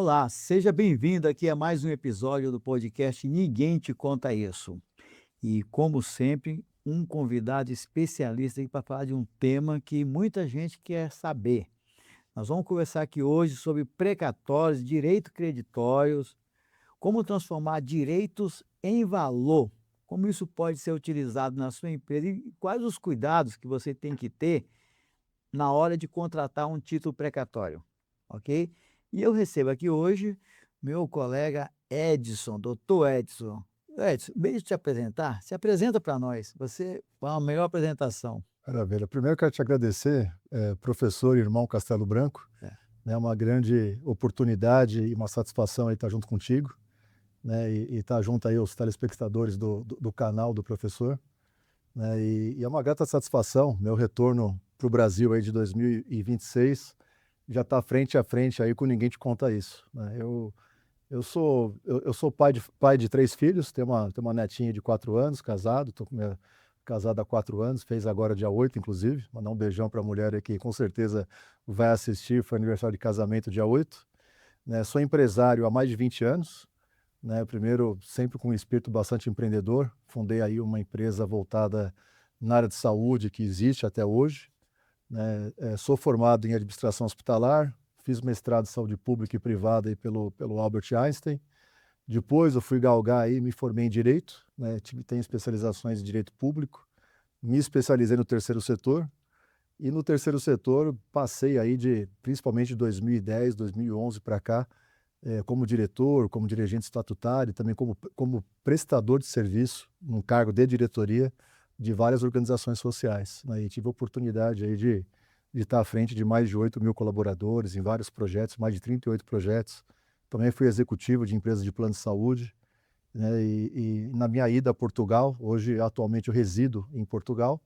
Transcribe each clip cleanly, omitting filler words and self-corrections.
Olá, seja bem-vindo aqui a mais um episódio do podcast Ninguém Te Conta Isso. E, como sempre, um convidado especialista aqui para falar de um tema que muita gente quer saber. Nós vamos conversar aqui hoje sobre precatórios, direitos creditórios, como transformar direitos em valor, como isso pode ser utilizado na sua empresa e quais os cuidados que você tem que ter na hora de contratar um título precatório, ok? E eu recebo aqui hoje meu colega Edson, doutor Edson. Edson, deixa eu te apresentar. Se apresenta para nós. Você é a melhor apresentação. Maravilha. Primeiro eu quero te agradecer, professor e irmão Castelo Branco, É. né, uma grande oportunidade e uma satisfação aí estar junto contigo, né, e estar junto aí aos telespectadores do canal do professor, né, e é uma grata satisfação, meu retorno para o Brasil aí de 2026 já está frente a frente aí com Ninguém Te Conta Isso, né. Eu sou pai de 3 filhos, tenho uma netinha de 4 anos, casado, estou casado há 4 anos, fez agora dia 8 inclusive, mandar um beijão para a mulher aí que com certeza vai assistir, foi aniversário de casamento dia 8, né. Sou empresário há mais de 20 anos, né, primeiro sempre com um espírito bastante empreendedor, fundei aí uma empresa voltada na área de saúde que existe até hoje, né. Sou formado em administração hospitalar, fiz mestrado em saúde pública e privada aí pelo Albert Einstein. Depois eu fui galgar aí, me formei em direito, né, tenho especializações em direito público, me especializei no terceiro setor, e no terceiro setor passei aí principalmente de 2010, 2011 para cá, como diretor, como dirigente estatutário, também como prestador de serviço, num cargo de diretoria de várias organizações sociais, né, e tive a oportunidade aí de estar à frente de mais de 8.000 colaboradores em vários projetos, mais de 38 projetos. Também fui executivo de empresas de plano de saúde, né, e na minha ida a Portugal, hoje atualmente eu resido em Portugal,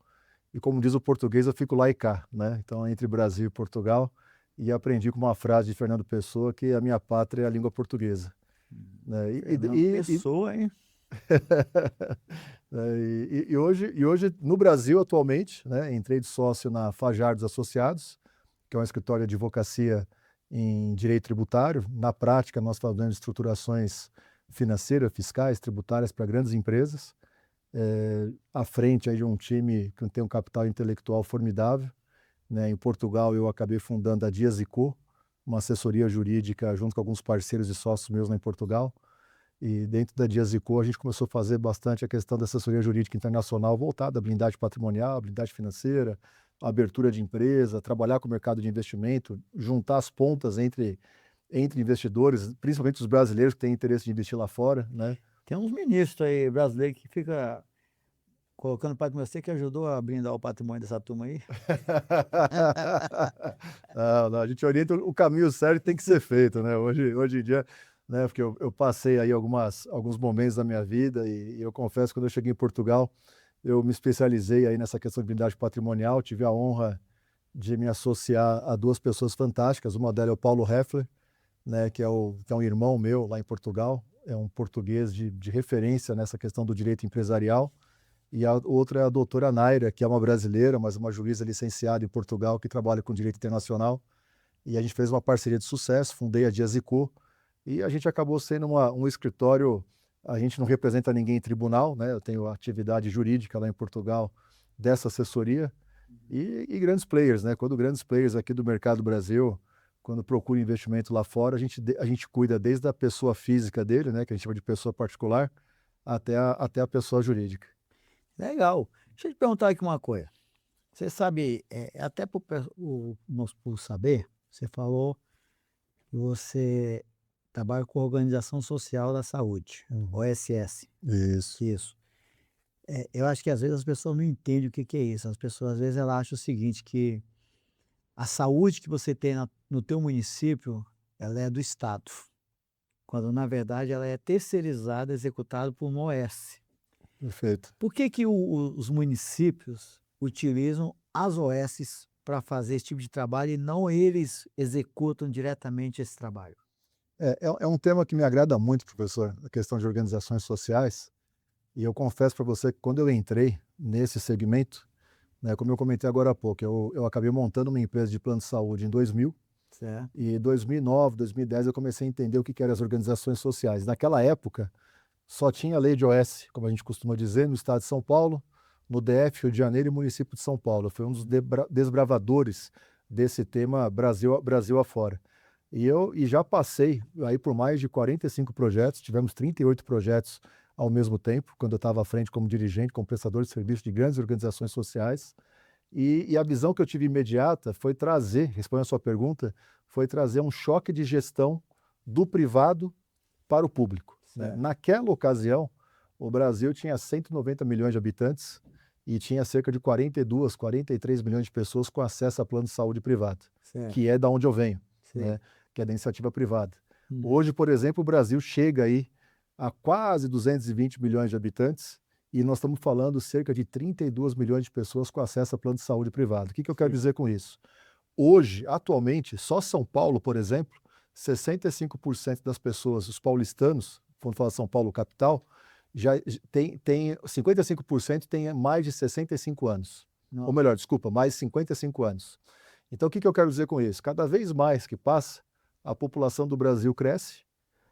e como diz o português eu fico lá e cá, né, então entre Brasil e Portugal, e aprendi com uma frase de Fernando Pessoa que a minha pátria é a língua portuguesa, né, Fernando Pessoa, hein? e hoje no Brasil atualmente, né, entrei de sócio na Fajardos Associados, que é um escritório de advocacia em direito tributário. Na prática, nós fazemos estruturações financeiras, fiscais, tributárias para grandes empresas, à frente aí de um time que tem um capital intelectual formidável, né. Em Portugal, eu acabei fundando a Dias& Co, uma assessoria jurídica junto com alguns parceiros e sócios meus lá em Portugal. E dentro da Dias& Co, a gente começou a fazer bastante a questão da assessoria jurídica internacional voltada à blindagem patrimonial, blindagem financeira, abertura de empresa, trabalhar com o mercado de investimento, juntar as pontas entre investidores, principalmente os brasileiros que têm interesse de investir lá fora, né. Tem uns ministros aí brasileiros que fica colocando para você que ajudou a blindar o patrimônio dessa turma aí. Não, não, a gente orienta o caminho certo tem que ser feito, né, hoje em dia, né, porque eu passei aí alguns momentos da minha vida e eu confesso quando eu cheguei em Portugal, eu me especializei aí nessa questão de blindagem patrimonial, tive a honra de me associar a 2 pessoas fantásticas, uma delas é o Paulo Heffler, né, que é um irmão meu lá em Portugal, é um português de referência nessa questão do direito empresarial, e a outra é a doutora Naira, que é uma brasileira, mas uma juíza licenciada em Portugal, que trabalha com direito internacional, e a gente fez uma parceria de sucesso, fundei a Dias& Co, e a gente acabou sendo um escritório. A gente não representa ninguém em tribunal, né, eu tenho atividade jurídica lá em Portugal dessa assessoria, e grandes players, né, quando grandes players aqui do mercado do Brasil, quando procuram investimento lá fora, a gente cuida desde a pessoa física dele, né, que a gente chama de pessoa particular, até a pessoa jurídica. Legal. Deixa eu te perguntar aqui uma coisa. Você sabe, até por saber, você falou que você trabalha com a Organização Social da Saúde, Uhum. OSS. Isso. Isso. Eu acho que às vezes as pessoas não entendem o que que é isso. As pessoas às vezes elas acham o seguinte, que a saúde que você tem no teu município, ela é do estado, quando na verdade ela é terceirizada, executada por uma OS. Perfeito. Por que que os municípios utilizam as OSs para fazer esse tipo de trabalho e não eles executam diretamente esse trabalho? É um tema que me agrada muito, professor, a questão de organizações sociais, e eu confesso para você que quando eu entrei nesse segmento, né, como eu comentei agora há pouco, eu acabei montando uma empresa de plano de saúde em 2000, Certo. E em 2009, 2010 eu comecei a entender o que eram as organizações sociais. Naquela época, só tinha lei de OS, como a gente costuma dizer, no estado de São Paulo, no DF, Rio de Janeiro e município de São Paulo. Foi um dos desbravadores desse tema Brasil afora. E já passei aí por mais de 45 projetos, tivemos 38 projetos ao mesmo tempo, quando eu estava à frente como dirigente, como prestador de serviço de grandes organizações sociais. E a visão que eu tive imediata foi trazer, respondendo a sua pergunta, foi trazer um choque de gestão do privado para o público, né? Certo. Naquela ocasião, o Brasil tinha 190 milhões de habitantes e tinha cerca de 42, 43 milhões de pessoas com acesso a plano de saúde privado, Certo. que é da onde eu venho, Sim. né? Que é da iniciativa privada. Uhum. Hoje, por exemplo, o Brasil chega aí a quase 220 milhões de habitantes e nós estamos falando cerca de 32 milhões de pessoas com acesso a plano de saúde privado. O que eu quero Sim. dizer com isso? Hoje, atualmente, só São Paulo, por exemplo, 65% das pessoas, os paulistanos, quando fala São Paulo capital, já tem 55% tem mais de 65 anos. Ou Nossa. melhor, desculpa, mais de 55 anos. Então, o que eu quero dizer com isso? Cada vez mais que passa, a população do Brasil cresce,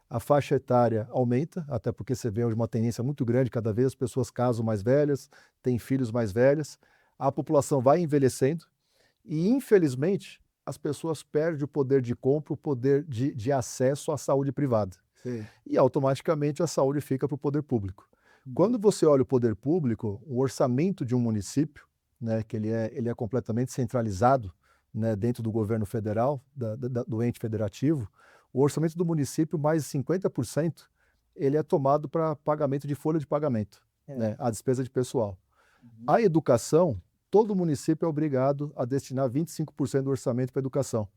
a faixa etária aumenta, até porque você vê hoje uma tendência muito grande, cada vez as pessoas casam mais velhas, têm filhos mais velhas, a população vai envelhecendo e, infelizmente, as pessoas perdem o poder de compra, o poder de acesso à saúde privada. Sim. E automaticamente a saúde fica para o poder público. Quando você olha o poder público, o orçamento de um município, né, que ele é completamente centralizado, né, dentro do governo federal, do ente federativo, o orçamento do município, mais de 50%, ele é tomado para pagamento de folha de pagamento, né, a despesa de pessoal. A educação, todo município é obrigado a destinar 25% do orçamento para a educação.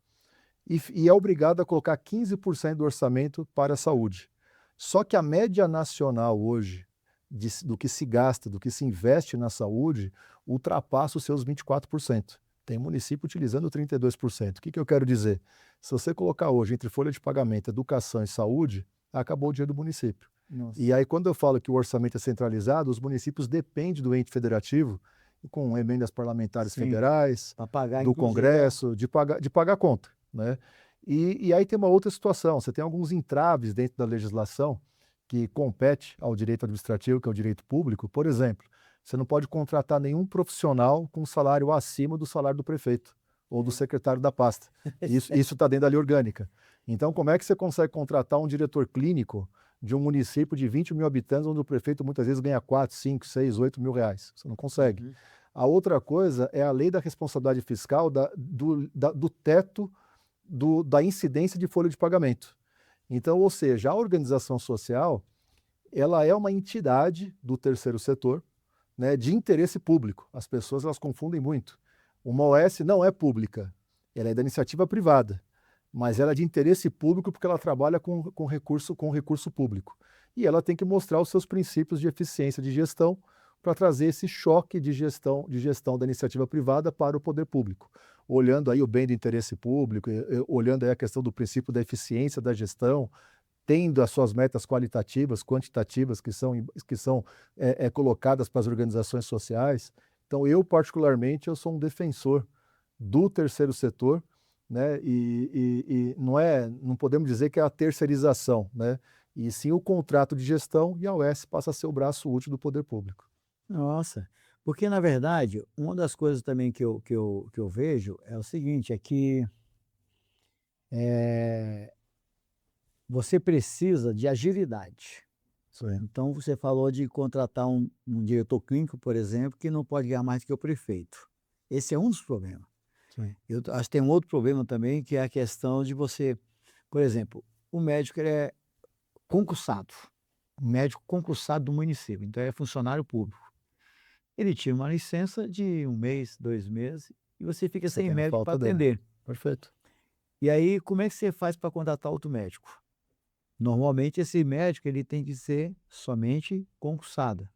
E é obrigado a colocar 15% do orçamento para a saúde. Só que a média nacional hoje, do que se gasta, do que se investe na saúde, ultrapassa os seus 24%. Tem município utilizando 32%. O que eu quero dizer? Se você colocar hoje entre folha de pagamento, educação e saúde, acabou o dinheiro do município. Nossa. E aí, quando eu falo que o orçamento é centralizado, os municípios dependem do ente federativo, com emendas parlamentares Sim. federais, Para pagar, do inclusive, Congresso, de pagar a conta, né? E aí tem uma outra situação, você tem alguns entraves dentro da legislação que compete ao direito administrativo, que é o direito público. Por exemplo, você não pode contratar nenhum profissional com salário acima do salário do prefeito ou do secretário da pasta. Isso está dentro da lei orgânica. Então, como é que você consegue contratar um diretor clínico de um município de 20 mil habitantes, onde o prefeito muitas vezes ganha 4, 5, 6, 8 mil reais? Você não consegue. A outra coisa é a lei da responsabilidade fiscal do teto da incidência de folha de pagamento. Então, ou seja, a organização social, ela é uma entidade do terceiro setor, né, de interesse público. As pessoas elas confundem muito. Uma OS não é pública, ela é da iniciativa privada, mas ela é de interesse público porque ela trabalha com recurso público. E ela tem que mostrar os seus princípios de eficiência de gestão para trazer esse choque de gestão da iniciativa privada para o poder público, olhando aí o bem do interesse público, olhando aí a questão do princípio da eficiência da gestão, tendo as suas metas qualitativas, quantitativas que são colocadas para as organizações sociais. Então, eu particularmente, eu sou um defensor do terceiro setor, né? E não podemos dizer que é a terceirização, né? E sim o contrato de gestão, e a OS passa a ser o braço útil do poder público. Nossa, porque na verdade, uma das coisas também que eu vejo é o seguinte, é que, eh, você precisa de agilidade. Isso aí. Então você falou de contratar um diretor clínico, por exemplo, que não pode ganhar mais do que o prefeito. Esse é um dos problemas. Sim. Eu acho que tem um outro problema também, que é a questão de você, por exemplo, o médico ele é concursado, um médico concursado do município, então é funcionário público. Ele tira uma licença de 1 mês, 2 meses, e você fica Você sem tem a médico para falta dele. atender. Perfeito. E aí, como é que você faz para contratar outro médico? Normalmente, esse médico ele tem que ser somente concursado.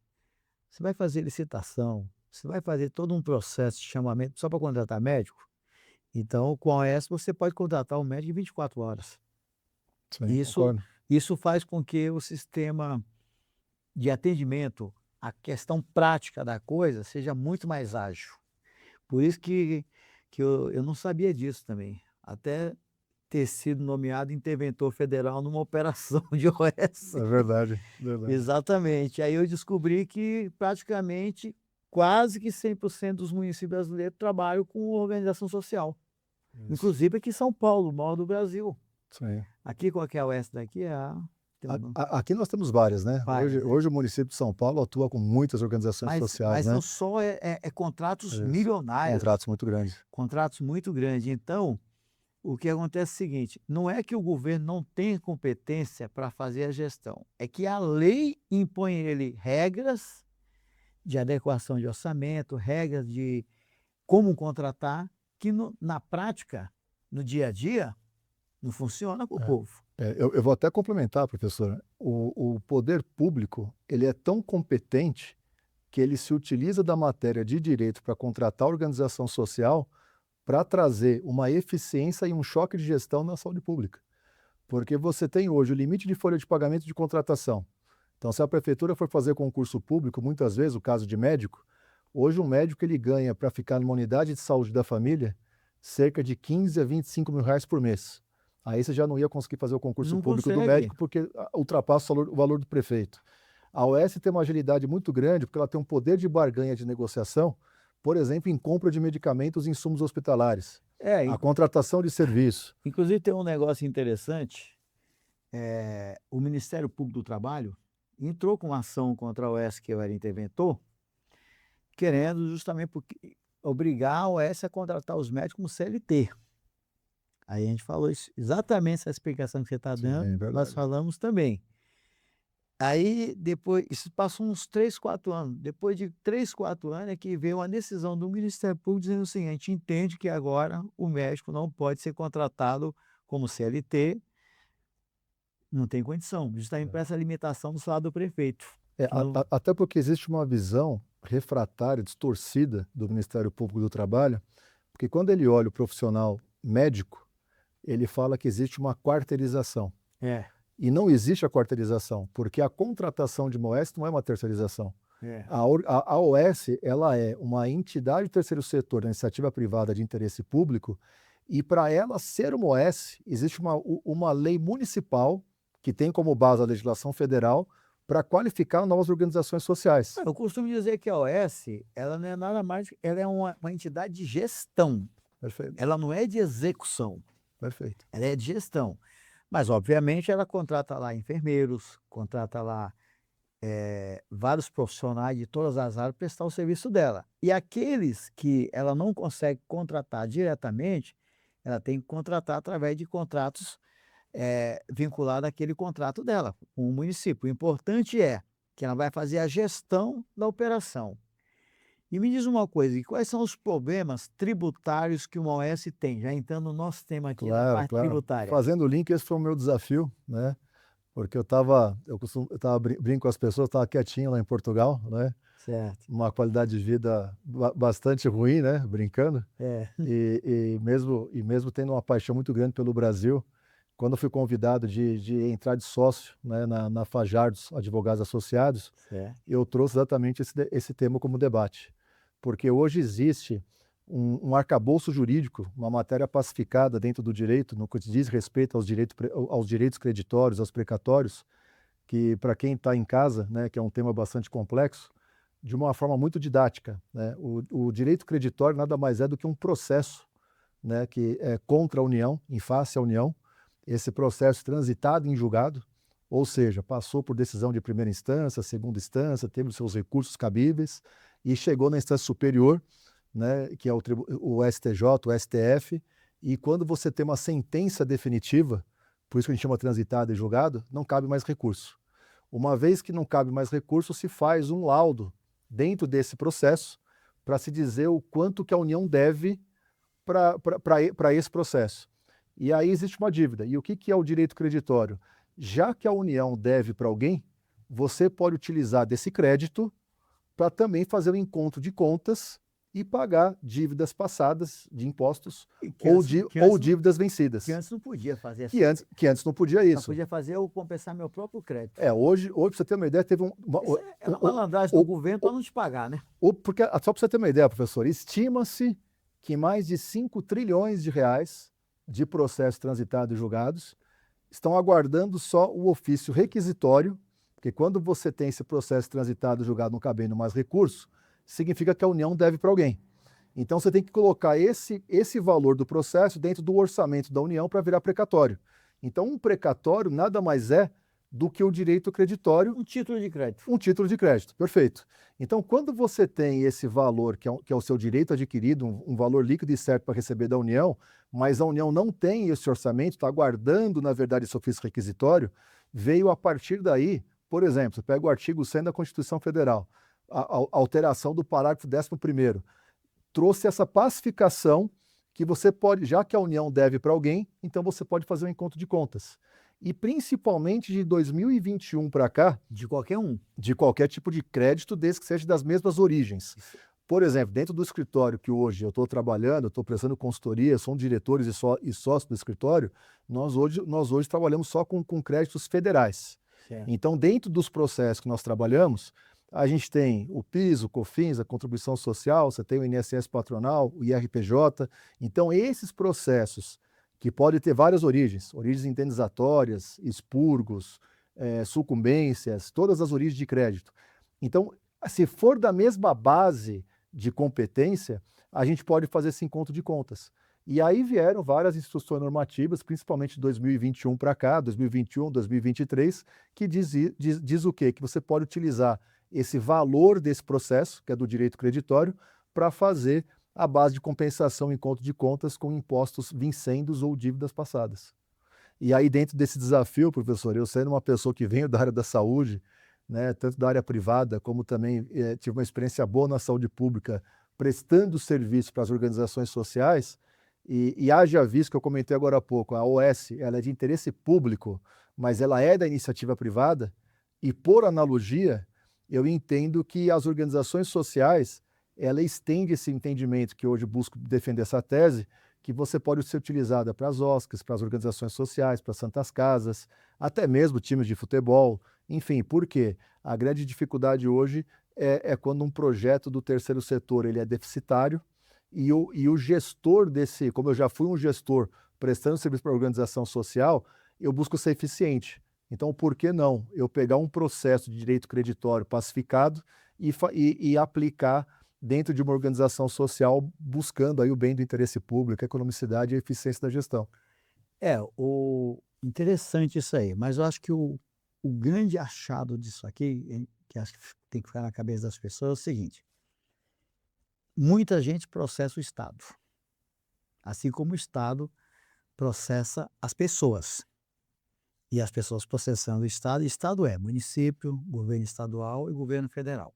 Você vai fazer licitação, você vai fazer todo um processo de chamamento só para contratar médico? Então, com a OS, você pode contratar um médico em 24 horas. Sim, Isso, concordo. isso faz com que o sistema de atendimento, a questão prática da coisa, seja muito mais ágil. Por isso que eu não sabia disso também. Até ter sido nomeado interventor federal numa operação de OS. É verdade, verdade. Exatamente. Aí eu descobri que praticamente quase que 100% dos municípios brasileiros trabalham com organização social. Isso. Inclusive aqui em São Paulo, o maior do Brasil. Sim. Aqui, qual que é a OS daqui? Aqui nós temos várias, né? Várias, né? Hoje o município de São Paulo atua com muitas organizações sociais, Mas né? não só contratos Isso. milionários. Contratos muito grandes. Contratos muito grandes. Então, o que acontece é o seguinte, não é que o governo não tem competência para fazer a gestão, é que a lei impõe ele regras de adequação de orçamento, regras de como contratar, que na prática, no dia a dia, não funciona para o povo. Eu vou até complementar, professor. O poder público, ele é tão competente que ele se utiliza da matéria de direito para contratar a organização social para trazer uma eficiência e um choque de gestão na saúde pública. Porque você tem hoje o limite de folha de pagamento de contratação. Então, se a prefeitura for fazer concurso público, muitas vezes, o caso de médico, hoje um médico ele ganha para ficar numa unidade de saúde da família cerca de 15 a 25 mil reais por mês. Aí você já não ia conseguir fazer o concurso público do médico porque ultrapassa o valor do prefeito. A OS tem uma agilidade muito grande porque ela tem um poder de barganha de negociação, por exemplo, em compra de medicamentos e insumos hospitalares, a contratação de serviço. Inclusive tem um negócio interessante, o Ministério Público do Trabalho entrou com uma ação contra a OS, que eu era interventor, querendo justamente obrigar a OS a contratar os médicos como CLT. Aí a gente falou isso, exatamente essa explicação que você está dando, nós falamos também. Aí depois, isso passou uns 3, 4 anos. Depois de 3, 4 anos é que veio uma decisão do Ministério Público dizendo o seguinte: a gente entende que agora o médico não pode ser contratado como CLT, não tem condição, justamente para essa limitação do salário do prefeito. Até porque existe uma visão refratária, distorcida do Ministério Público do Trabalho, porque quando ele olha o profissional médico, ele fala que existe uma quarteirização. E não existe a quarteirização, porque a contratação de uma OS não é uma terceirização. A OS ela é uma entidade do terceiro setor da iniciativa privada de interesse público e para ela ser uma OS, existe uma lei municipal que tem como base a legislação federal para qualificar novas organizações sociais. Eu costumo dizer que a OS ela não é nada mais, ela é uma entidade de gestão. Perfeito. Ela não é de execução. Perfeito. Ela é de gestão. Mas, obviamente, ela contrata lá enfermeiros, contrata lá vários profissionais de todas as áreas para prestar o serviço dela. E aqueles que ela não consegue contratar diretamente, ela tem que contratar através de contratos vinculados àquele contrato dela, com o município. O importante é que ela vai fazer a gestão da operação. E me diz uma coisa, e quais são os problemas tributários que uma OS tem? Já entrando no nosso tema aqui, na parte tributária. Fazendo o link, esse foi o meu desafio, né? Porque eu brinco com as pessoas, estava quietinho lá em Portugal, né? Certo. Uma qualidade de vida bastante ruim, né? Brincando. E mesmo tendo uma paixão muito grande pelo Brasil, quando eu fui convidado de entrar de sócio, né, na Fajardos Advogados Associados, eu trouxe exatamente esse tema como debate. Porque hoje existe um arcabouço jurídico, uma matéria pacificada dentro do direito, no que diz respeito aos direitos creditórios, aos precatórios, que para quem está em casa, né, que é um tema bastante complexo, de uma forma muito didática, né? O direito creditório nada mais é do que um processo, né, que é contra a União, em face à União, esse processo transitado em julgado, ou seja, passou por decisão de primeira instância, segunda instância, teve os seus recursos cabíveis e chegou na instância superior, né, que é o STJ, o STF, e quando você tem uma sentença definitiva, por isso que a gente chama transitado e julgado, não cabe mais recurso. Uma vez que não cabe mais recurso, se faz um laudo dentro desse processo para se dizer o quanto que a União deve para esse processo. E aí existe uma dívida. E o que é o direito creditório? Já que a União deve para alguém, você pode utilizar desse crédito para também fazer um encontro de contas e pagar dívidas passadas de impostos ou dívidas vencidas. Que antes não podia fazer assim. Que antes não podia isso. Só podia fazer eu compensar meu próprio crédito. Hoje para você ter uma ideia, teve uma malandragem do governo para não te pagar, né? Só para você ter uma ideia, professor, estima-se que mais de 5 trilhões de reais de processos transitados e julgados, estão aguardando só o ofício requisitório, porque quando você tem esse processo transitado e julgado não cabendo mais recurso, significa que a União deve para alguém. Então você tem que colocar esse valor do processo dentro do orçamento da União para virar precatório. Então um precatório nada mais é do que o direito creditório. Um título de crédito. Um título de crédito, perfeito. Então quando você tem esse valor, que é o seu direito adquirido, um valor líquido e certo para receber da União, mas a União não tem esse orçamento, está aguardando, na verdade, esse ofício requisitório, veio a partir daí, por exemplo, você pega o artigo 100 da Constituição Federal, a alteração do parágrafo 11º, trouxe essa pacificação que você pode, já que a União deve para alguém, então você pode fazer um encontro de contas. E principalmente de 2021 para cá, De qualquer um. de qualquer tipo de crédito, desde que seja das mesmas origens. Por exemplo, dentro do escritório que hoje eu estou trabalhando, eu estou prestando consultoria, sou um diretores e sócio do escritório, nós hoje trabalhamos só com créditos federais. Certo. Então, dentro dos processos que nós trabalhamos, a gente tem o PIS, o COFINS, a contribuição social, você tem o INSS patronal, o IRPJ. Então, esses processos, que podem ter várias origens indenizatórias, expurgos, sucumbências, todas as origens de crédito. Então, se for da mesma base de competência, a gente pode fazer esse encontro de contas. E aí vieram várias instruções normativas, principalmente de 2021 para cá, 2021, 2023, que diz o quê? Que você pode utilizar esse valor desse processo, que é do direito creditório, para fazer a base de compensação em encontro de contas com impostos vincendos ou dívidas passadas. E aí, dentro desse desafio, professor, eu sendo uma pessoa que venho da área da saúde, né, tanto da área privada, como também tive uma experiência boa na saúde pública, prestando serviço para as organizações sociais, e haja visto que eu comentei agora há pouco, a OS ela é de interesse público, mas ela é da iniciativa privada, e por analogia, eu entendo que as organizações sociais, ela estende esse entendimento que hoje busco defender essa tese, que você pode ser utilizada para as OSCs, para as organizações sociais, para as santas casas, até mesmo times de futebol, enfim, por quê? A grande dificuldade hoje é quando um projeto do terceiro setor ele é deficitário e o gestor desse, como eu já fui um gestor prestando serviço para a organização social, eu busco ser eficiente. Então, por que não eu pegar um processo de direito creditório pacificado e aplicar dentro de uma organização social, buscando aí o bem do interesse público, a economicidade e a eficiência da gestão? Interessante isso aí, mas eu acho que o grande achado disso aqui, que acho que tem que ficar na cabeça das pessoas, é o seguinte: muita gente processa o Estado, assim como o Estado processa as pessoas. E as pessoas processando o Estado é município, governo estadual e governo federal.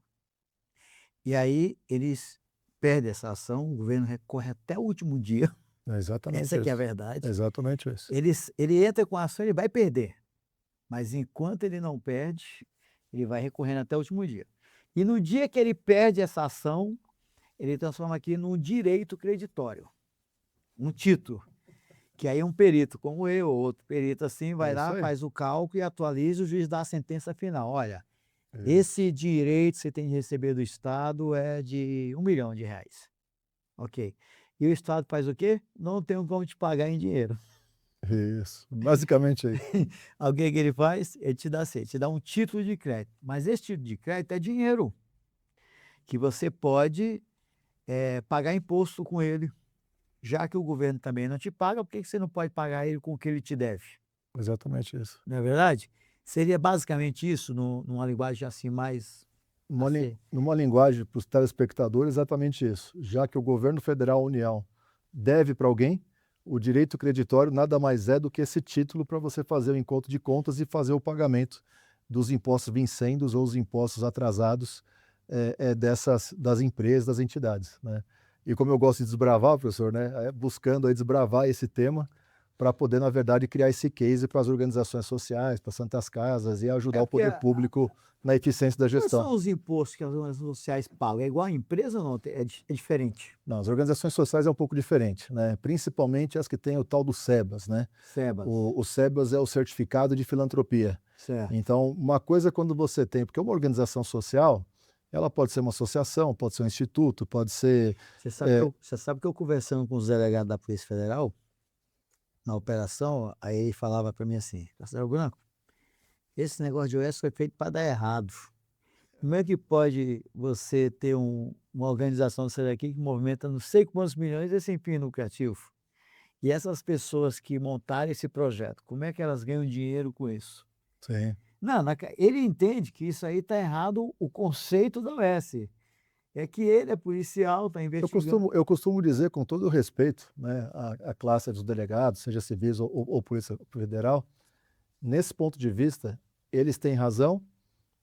E aí eles perdem essa ação, o governo recorre até o último dia, É exatamente essa que é a isso. verdade. É exatamente isso. Ele entra com a ação, ele vai perder, mas enquanto ele não perde, ele vai recorrendo até o último dia. E no dia que ele perde essa ação, ele transforma aqui num direito creditório, um título. Que aí um perito como eu, ou outro perito assim, vai isso lá, aí. faz o cálculo e atualiza, e o juiz dá a sentença final. Olha, Isso. esse direito que você tem de receber do Estado é de R$ 1 milhão. Ok. E o Estado faz o quê? Não tem como te pagar em dinheiro. Isso. Basicamente é isso. O que ele faz? Ele te dá assim, ele te dá um título de crédito. Mas esse título de crédito é dinheiro, que você pode pagar imposto com ele. Já que o governo também não te paga, por que você não pode pagar ele com o que ele te deve? Exatamente isso. Não é verdade? Seria basicamente isso, numa linguagem assim mais Numa linguagem para os telespectadores, exatamente isso. Já que o governo federal, a União, deve para alguém, o direito creditório nada mais é do que esse título para você fazer o encontro de contas e fazer o pagamento dos impostos vincendos ou os impostos atrasados das empresas, das entidades, né? E como eu gosto de desbravar, professor, né, buscando aí desbravar esse tema para poder, na verdade, criar esse case para as organizações sociais, para as santas casas e ajudar o porque poder público na eficiência da quais gestão. são os impostos que as organizações sociais pagam? É igual a empresa ou não? É diferente? Não, as organizações sociais é um pouco diferente, né? Principalmente as que têm o tal do SEBAS, né? SEBAS. O SEBAS é o certificado de filantropia. Certo. Então, uma coisa quando você tem, porque uma organização social, ela pode ser uma associação, pode ser um instituto, pode ser... Você sabe que eu conversando com os delegados da Polícia Federal, na operação, aí ele falava para mim assim: Castelo Branco, esse negócio de OS foi feito para dar errado. Como é que pode você ter uma organização dessa daqui que movimenta não sei quantos milhões e sem fim lucrativo? E essas pessoas que montaram esse projeto, como é que elas ganham dinheiro com isso? Sim. Não, ele entende que isso aí está errado, o conceito da OS. É que ele é policial, está investigando. Eu costumo dizer, com todo o respeito, né, à classe dos delegados, seja civis ou Polícia Federal, nesse ponto de vista, eles têm razão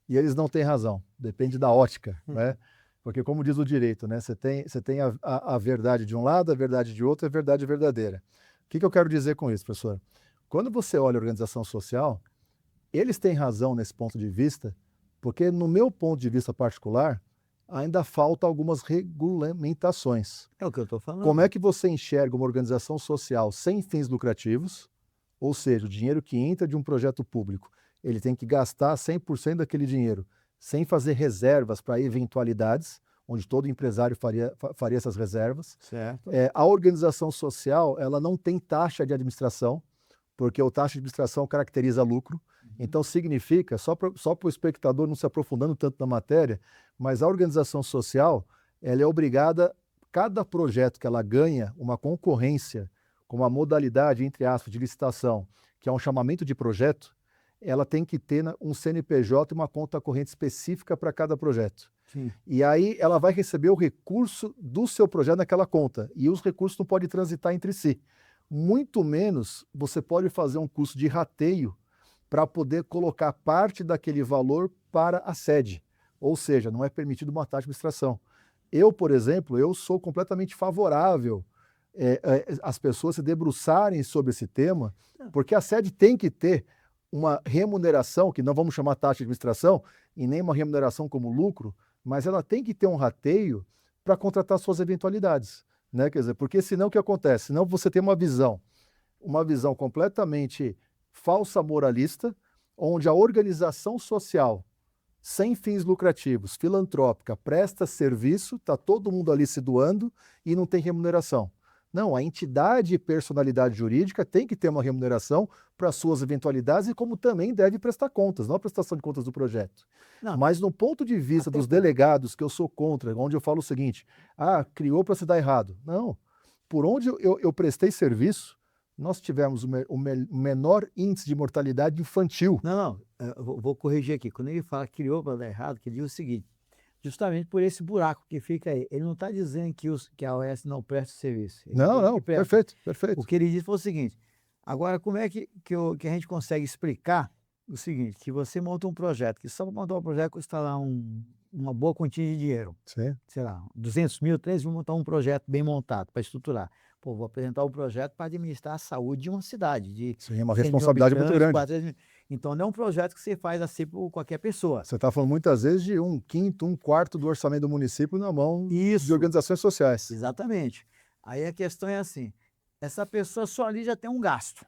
e eles não têm razão. Depende da ótica, né? Porque, como diz o direito, né, você tem a verdade de um lado, a verdade de outro e a verdade verdadeira. O que eu quero dizer com isso, professor? Quando você olha a organização social, eles têm razão nesse ponto de vista, porque, no meu ponto de vista particular, ainda falta algumas regulamentações. É o que eu estou falando. Como é que você enxerga uma organização social sem fins lucrativos, ou seja, o dinheiro que entra de um projeto público, ele tem que gastar 100% daquele dinheiro, sem fazer reservas para eventualidades, onde todo empresário faria essas reservas. Certo. A organização social, ela não tem taxa de administração, porque o taxa de administração caracteriza lucro. Então, significa, só para o espectador não se aprofundando tanto na matéria, mas a organização social, ela é obrigada, cada projeto que ela ganha uma concorrência com uma modalidade, entre aspas, de licitação, que é um chamamento de projeto, ela tem que ter um CNPJ e uma conta corrente específica para cada projeto. Sim. E aí ela vai receber o recurso do seu projeto naquela conta, e os recursos não podem transitar entre si. Muito menos você pode fazer um custo de rateio para poder colocar parte daquele valor para a sede. Ou seja, não é permitido uma taxa de administração. Eu, por exemplo, eu sou completamente favorável às pessoas se debruçarem sobre esse tema, porque a sede tem que ter uma remuneração, que não vamos chamar taxa de administração, e nem uma remuneração como lucro, mas ela tem que ter um rateio para contratar suas eventualidades. Né? Quer dizer, porque senão o que acontece? Senão você tem uma visão completamente falsa moralista, onde a organização social, sem fins lucrativos, filantrópica, presta serviço, está todo mundo ali se doando e não tem remuneração. Não, a entidade e personalidade jurídica tem que ter uma remuneração para suas eventualidades e como também deve prestar contas, não a prestação de contas do projeto. Não. Mas no ponto de vista dos delegados, que eu sou contra, onde eu falo o seguinte, criou para se dar errado. Não, por onde eu prestei serviço, nós tivemos o menor índice de mortalidade infantil. Não, eu vou corrigir aqui. Quando ele fala que criou para dar errado, que ele diz o seguinte, justamente por esse buraco que fica aí. Ele não está dizendo que a OS não presta serviço. Não, perfeito. O que ele disse foi o seguinte, agora como é que a gente consegue explicar o seguinte, que você monta um projeto, que só para montar um projeto custa lá uma boa quantia de dinheiro. Sim. Sei lá, 200 mil, 3 mil, montar um projeto bem montado para estruturar. Pô, vou apresentar um projeto para administrar a saúde de uma cidade. Sim, uma responsabilidade muito grande. 4, então não é um projeto que você faz assim por qualquer pessoa. Você está falando muitas vezes de 1/5, 1/4 do orçamento do município na mão de organizações sociais. Exatamente. Aí a questão é assim, essa pessoa só ali já tem um gasto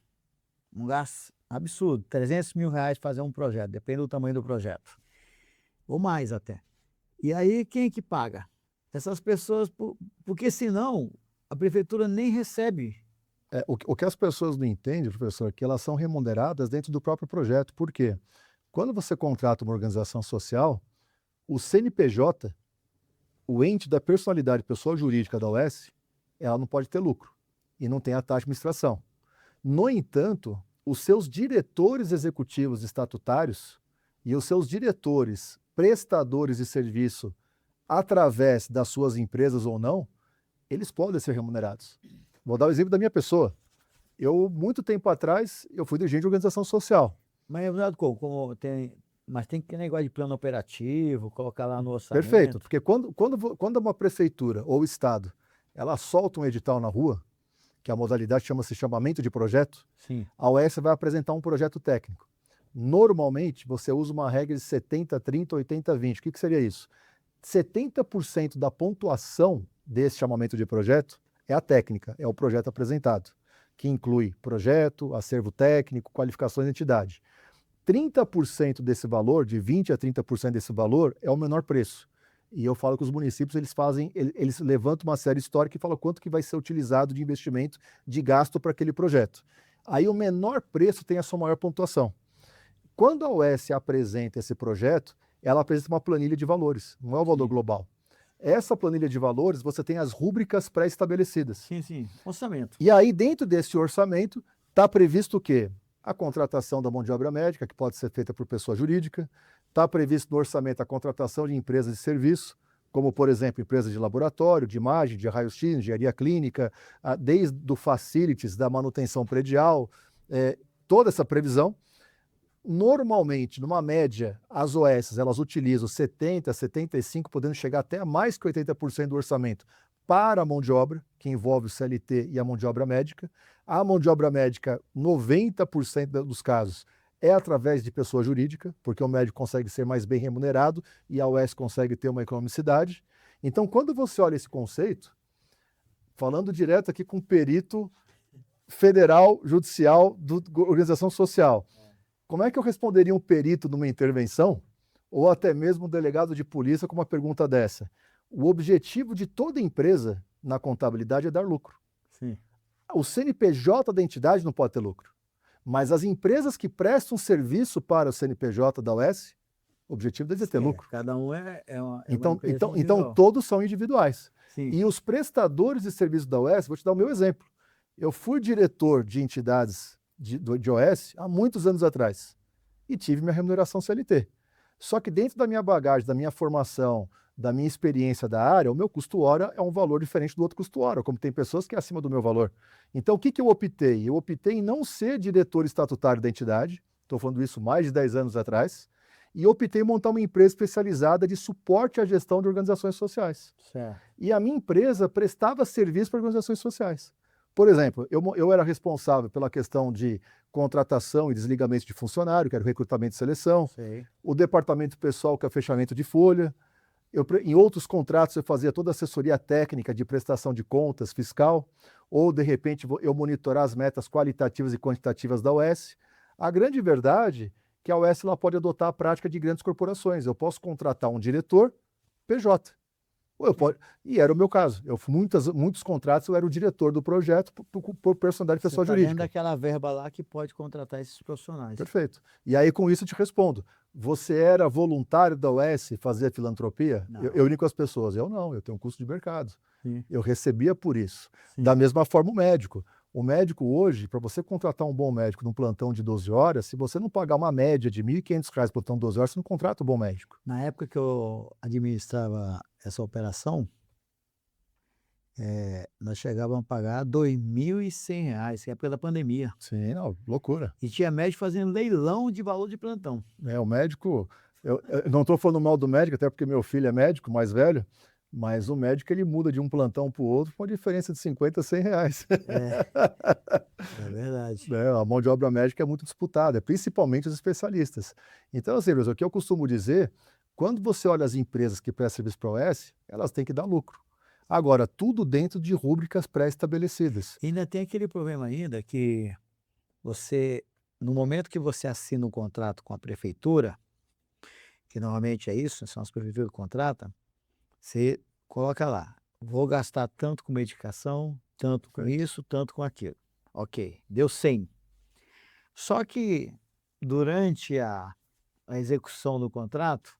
absurdo, 300 mil reais para fazer um projeto, depende do tamanho do projeto, ou mais até. E aí quem é que paga? Essas pessoas, porque senão a prefeitura nem recebe. O que as pessoas não entendem, professor, é que elas são remuneradas dentro do próprio projeto. Por quê? Quando você contrata uma organização social, o CNPJ, o ente da personalidade pessoa jurídica da OS, ela não pode ter lucro e não tem a taxa de administração. No entanto, os seus diretores executivos estatutários e os seus diretores prestadores de serviço, através das suas empresas ou não, eles podem ser remunerados. Vou dar o exemplo da minha pessoa. Muito tempo atrás, eu fui dirigente de organização social. Mas remunerado mas tem que ter negócio de plano operativo, colocar lá no orçamento. Perfeito, porque quando uma prefeitura ou o Estado, ela solta um edital na rua, que a modalidade chama-se chamamento de projeto, sim, a OS vai apresentar um projeto técnico. Normalmente, você usa uma regra de 70-30, 80-20. O que seria isso? 70% da pontuação desse chamamento de projeto é a técnica, é o projeto apresentado, que inclui projeto, acervo técnico, qualificações de entidade. 30% desse valor, de 20% a 30% desse valor, é o menor preço. E eu falo que os municípios, eles levantam uma série histórica e falam quanto que vai ser utilizado de investimento, de gasto para aquele projeto. Aí o menor preço tem a sua maior pontuação. Quando a OS apresenta esse projeto, ela apresenta uma planilha de valores, não é o valor Sim. global. Essa planilha de valores, você tem as rúbricas pré-estabelecidas. Sim, sim. Orçamento. E aí, dentro desse orçamento, está previsto o quê? A contratação da mão de obra médica, que pode ser feita por pessoa jurídica. Está previsto no orçamento a contratação de empresas de serviço, como, por exemplo, empresas de laboratório, de imagem, de raio-x, engenharia clínica, desde o facilities, da manutenção predial, toda essa previsão. Normalmente, numa média, as OS elas utilizam 70%, 75%, podendo chegar até a mais que 80% do orçamento para a mão de obra, que envolve o CLT e a mão de obra médica. A mão de obra médica, 90% dos casos, é através de pessoa jurídica, porque o médico consegue ser mais bem remunerado e a OS consegue ter uma economicidade. Então, quando você olha esse conceito, falando direto aqui com o perito federal, judicial, da organização social, como é que eu responderia um perito numa intervenção, ou até mesmo um delegado de polícia com uma pergunta dessa? O objetivo de toda empresa na contabilidade é dar lucro. Sim. O CNPJ da entidade não pode ter lucro, mas as empresas que prestam serviço para o CNPJ da OS, o objetivo deles é ter lucro. Cada um é uma Então, empresa então individual. todos são individuais. Sim. E os prestadores de serviço da OS, vou te dar o meu exemplo. Eu fui diretor de entidades de OS há muitos anos atrás e tive minha remuneração CLT. Só que dentro da minha bagagem, da minha formação, da minha experiência da área, o meu custo hora é um valor diferente do outro custo hora, como tem pessoas que é acima do meu valor. Então, o que eu optei? Eu optei em não ser diretor estatutário da entidade, estou falando isso mais de 10 anos atrás, e optei em montar uma empresa especializada de suporte à gestão de organizações sociais. Certo. E a minha empresa prestava serviço para organizações sociais. Por exemplo, eu era responsável pela questão de contratação e desligamento de funcionário, que era o recrutamento e seleção, Sei. o departamento pessoal, que é o fechamento de folha. Em outros contratos eu fazia toda a assessoria técnica de prestação de contas, fiscal, ou de repente eu monitorar as metas qualitativas e quantitativas da OS. A grande verdade é que a OS ela pode adotar a prática de grandes corporações. Eu posso contratar um diretor PJ. E era o meu caso. Muitos contratos eu era o diretor do projeto por personalidade de pessoa Você tá jurídica. dentro daquela verba lá que pode contratar esses profissionais. Perfeito. E aí, com isso, eu te respondo. Você era voluntário da OS fazer filantropia? Não. Eu unia com as pessoas. Eu não, eu tenho um custo de mercado. Sim. Eu recebia por isso. Sim. Da mesma forma, o médico. O médico hoje, para você contratar um bom médico num plantão de 12 horas, se você não pagar uma média de R$ 1.500 por plantão de 12 horas, você não contrata um bom médico. Na época que eu administrava essa operação, nós chegávamos a pagar R$ 2.100, que é a época da pandemia. Sim, não, loucura. E tinha médico fazendo leilão de valor de plantão. O médico, eu não estou falando mal do médico, até porque meu filho é médico, mais velho, mas o médico ele muda de um plantão para o outro com uma diferença de R$ 50 a R$ 100. É verdade. A mão de obra médica é muito disputada, principalmente os especialistas. Então, assim, o que eu costumo dizer, quando você olha as empresas que prestam serviço para a OS, elas têm que dar lucro. Agora, tudo dentro de rúbricas pré-estabelecidas. E ainda tem aquele problema ainda que você, no momento que você assina um contrato com a prefeitura, que normalmente é isso, são as prefeituras que contratam, você coloca lá, vou gastar tanto com medicação, tanto com isso, tanto com aquilo. Ok, deu 100. Só que durante a execução do contrato,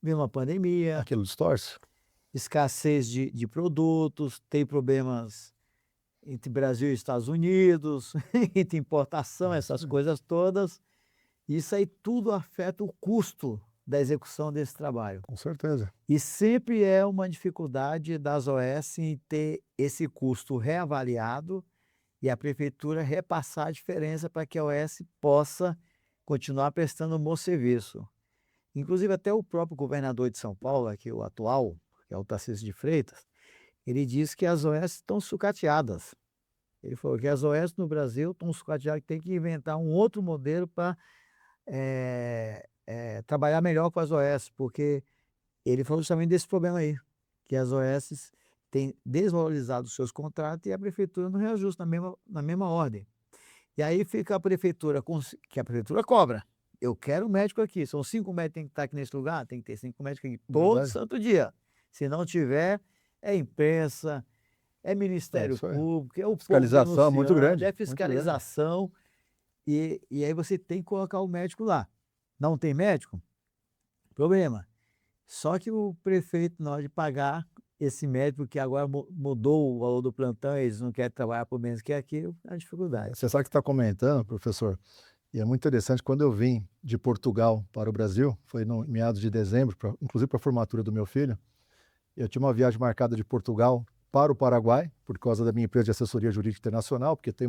veio uma pandemia, Aquilo distorce? escassez de produtos, tem problemas entre Brasil e Estados Unidos, entre importação, essas coisas todas. Isso aí tudo afeta o custo da execução desse trabalho. Com certeza. E sempre é uma dificuldade das OS em ter esse custo reavaliado e a prefeitura repassar a diferença para que a OS possa continuar prestando um bom serviço. Inclusive até o próprio governador de São Paulo, aqui o atual, que é o Tarcísio de Freitas, ele disse que as OS estão sucateadas. Ele falou que as OS no Brasil estão sucateadas, que tem que inventar um outro modelo para trabalhar melhor com as OS, porque ele falou justamente desse problema aí, que as OS têm desvalorizado os seus contratos e a prefeitura não reajusta na mesma ordem. E aí fica a prefeitura, que a prefeitura cobra. Eu quero um médico aqui, são 5 médicos que tem que estar aqui nesse lugar, tem que ter 5 médicos aqui todo santo dia. Se não tiver, é imprensa, é Ministério isso aí. Público, é o povo Fiscalização muito denunciando, grande, é muito grande. fiscalização, e aí você tem que colocar o médico lá. Não tem médico? Problema. Só que o prefeito, na hora de pagar esse médico, que agora mudou o valor do plantão, eles não querem trabalhar por menos que aquilo, a dificuldade. Você sabe que está comentando, professor, e é muito interessante, quando eu vim de Portugal para o Brasil, foi no meados de dezembro, inclusive para a formatura do meu filho, eu tinha uma viagem marcada de Portugal para o Paraguai, por causa da minha empresa de assessoria jurídica internacional, porque tem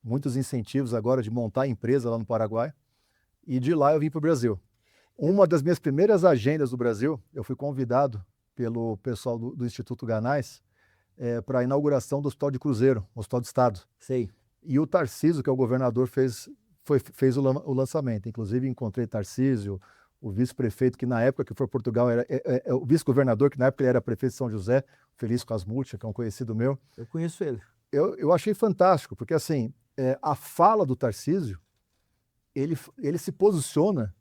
muitos incentivos agora de montar empresa lá no Paraguai, e de lá eu vim para o Brasil. Uma das minhas primeiras agendas do Brasil, eu fui convidado pelo pessoal do Instituto Ganais para a inauguração do Hospital de Cruzeiro, Hospital de Estado. Sei. E o Tarcísio, que é o governador, fez o lançamento. Inclusive, encontrei Tarcísio, o vice-prefeito, que na época que foi a Portugal, o vice-governador, que na época ele era prefeito de São José, Felício Casmurtia, que é um conhecido meu. Eu conheço ele. Eu achei fantástico, porque assim, a fala do Tarcísio, ele se posiciona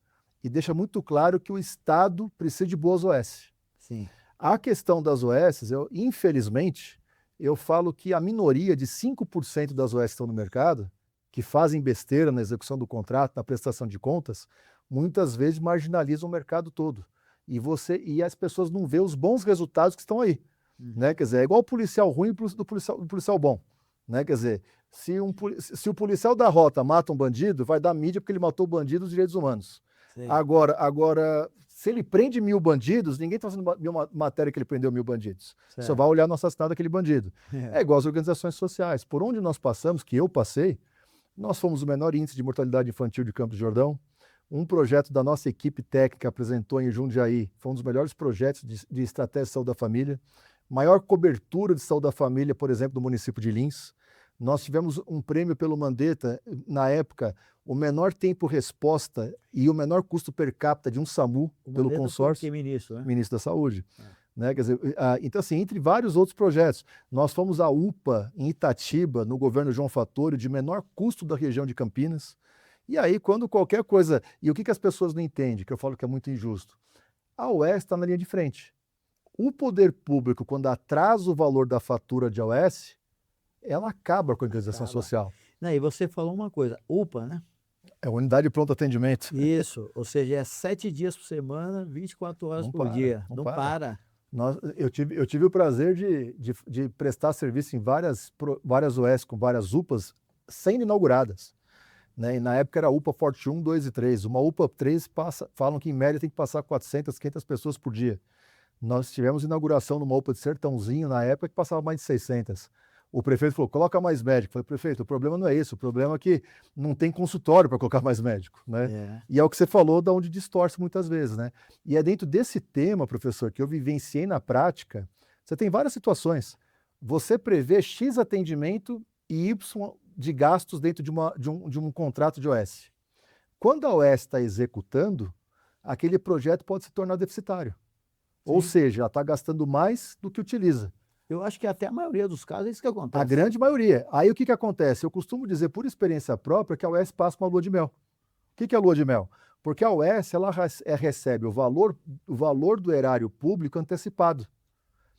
e deixa muito claro que o Estado precisa de boas OS. Sim. A questão das OS, infelizmente, eu falo que a minoria de 5% das OS que estão no mercado, que fazem besteira na execução do contrato, na prestação de contas, muitas vezes marginalizam o mercado todo. E as pessoas não vê os bons resultados que estão aí. Né? Quer dizer, é igual o policial ruim do policial bom. Né? Quer dizer, se o policial da rota mata um bandido, vai dar mídia porque ele matou o bandido dos direitos humanos. Sim. Agora, se ele prende 1000 bandidos, ninguém está fazendo uma matéria que ele prendeu 1000 bandidos. Certo. Só vai olhar no assassinato daquele bandido. É igual as organizações sociais. Por onde nós passamos, que eu passei, nós fomos o menor índice de mortalidade infantil de Campos do Jordão. Um projeto da nossa equipe técnica apresentou em Jundiaí, foi um dos melhores projetos de estratégia de saúde da família. Maior cobertura de saúde da família, por exemplo, do município de Lins. Nós tivemos um prêmio pelo Mandetta, na época, o menor tempo-resposta e o menor custo per capita de um SAMU pelo consórcio. Ministro, né? Ministro da Saúde. Né? Quer dizer, então, assim, entre vários outros projetos, nós fomos à UPA, em Itatiba, no governo João Fattori, de menor custo da região de Campinas. E aí, quando qualquer coisa... E o que as pessoas não entendem, que eu falo que é muito injusto? A UES está na linha de frente. O poder público, quando atrasa o valor da fatura de OS, ela acaba com a organização social. Não, e você falou uma coisa, UPA, né? É Unidade de Pronto Atendimento. Isso, ou seja, é 7 dias por semana, 24 horas por dia. Não para. Eu tive o prazer de prestar serviço em várias OS com várias UPAs sendo inauguradas. Né? E na época era a UPA Forte 1, 2 e 3. Uma UPA 3 falam que em média tem que passar 400, 500 pessoas por dia. Nós tivemos inauguração numa UPA de Sertãozinho na época que passava mais de 600. O prefeito falou, coloca mais médico. Eu falei, prefeito, o problema não é isso, o problema é que não tem consultório para colocar mais médico. Né? E é o que você falou, da onde distorce muitas vezes. Né? E é dentro desse tema, professor, que eu vivenciei na prática, você tem várias situações. Você prevê X atendimento e Y de gastos dentro de um contrato de OS. Quando a OS está executando, aquele projeto pode se tornar deficitário. Sim. Ou seja, ela está gastando mais do que utiliza. Eu acho que até a maioria dos casos é isso que acontece. A grande maioria. Aí o que acontece? Eu costumo dizer por experiência própria que a OS passa uma lua de mel. O que é a lua de mel? Porque a OS ela recebe o valor do erário público antecipado.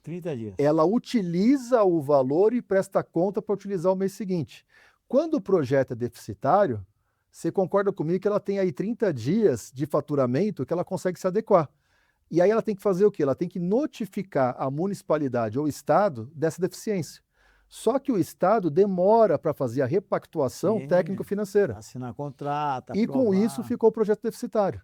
30 dias. Ela utiliza o valor e presta conta para utilizar o mês seguinte. Quando o projeto é deficitário, você concorda comigo que ela tem aí 30 dias de faturamento que ela consegue se adequar. E aí ela tem que fazer o quê? Ela tem que notificar a municipalidade ou o Estado dessa deficiência. Só que o Estado demora para fazer a repactuação técnico-financeira. Assinar contrato, e com isso ficou o projeto deficitário.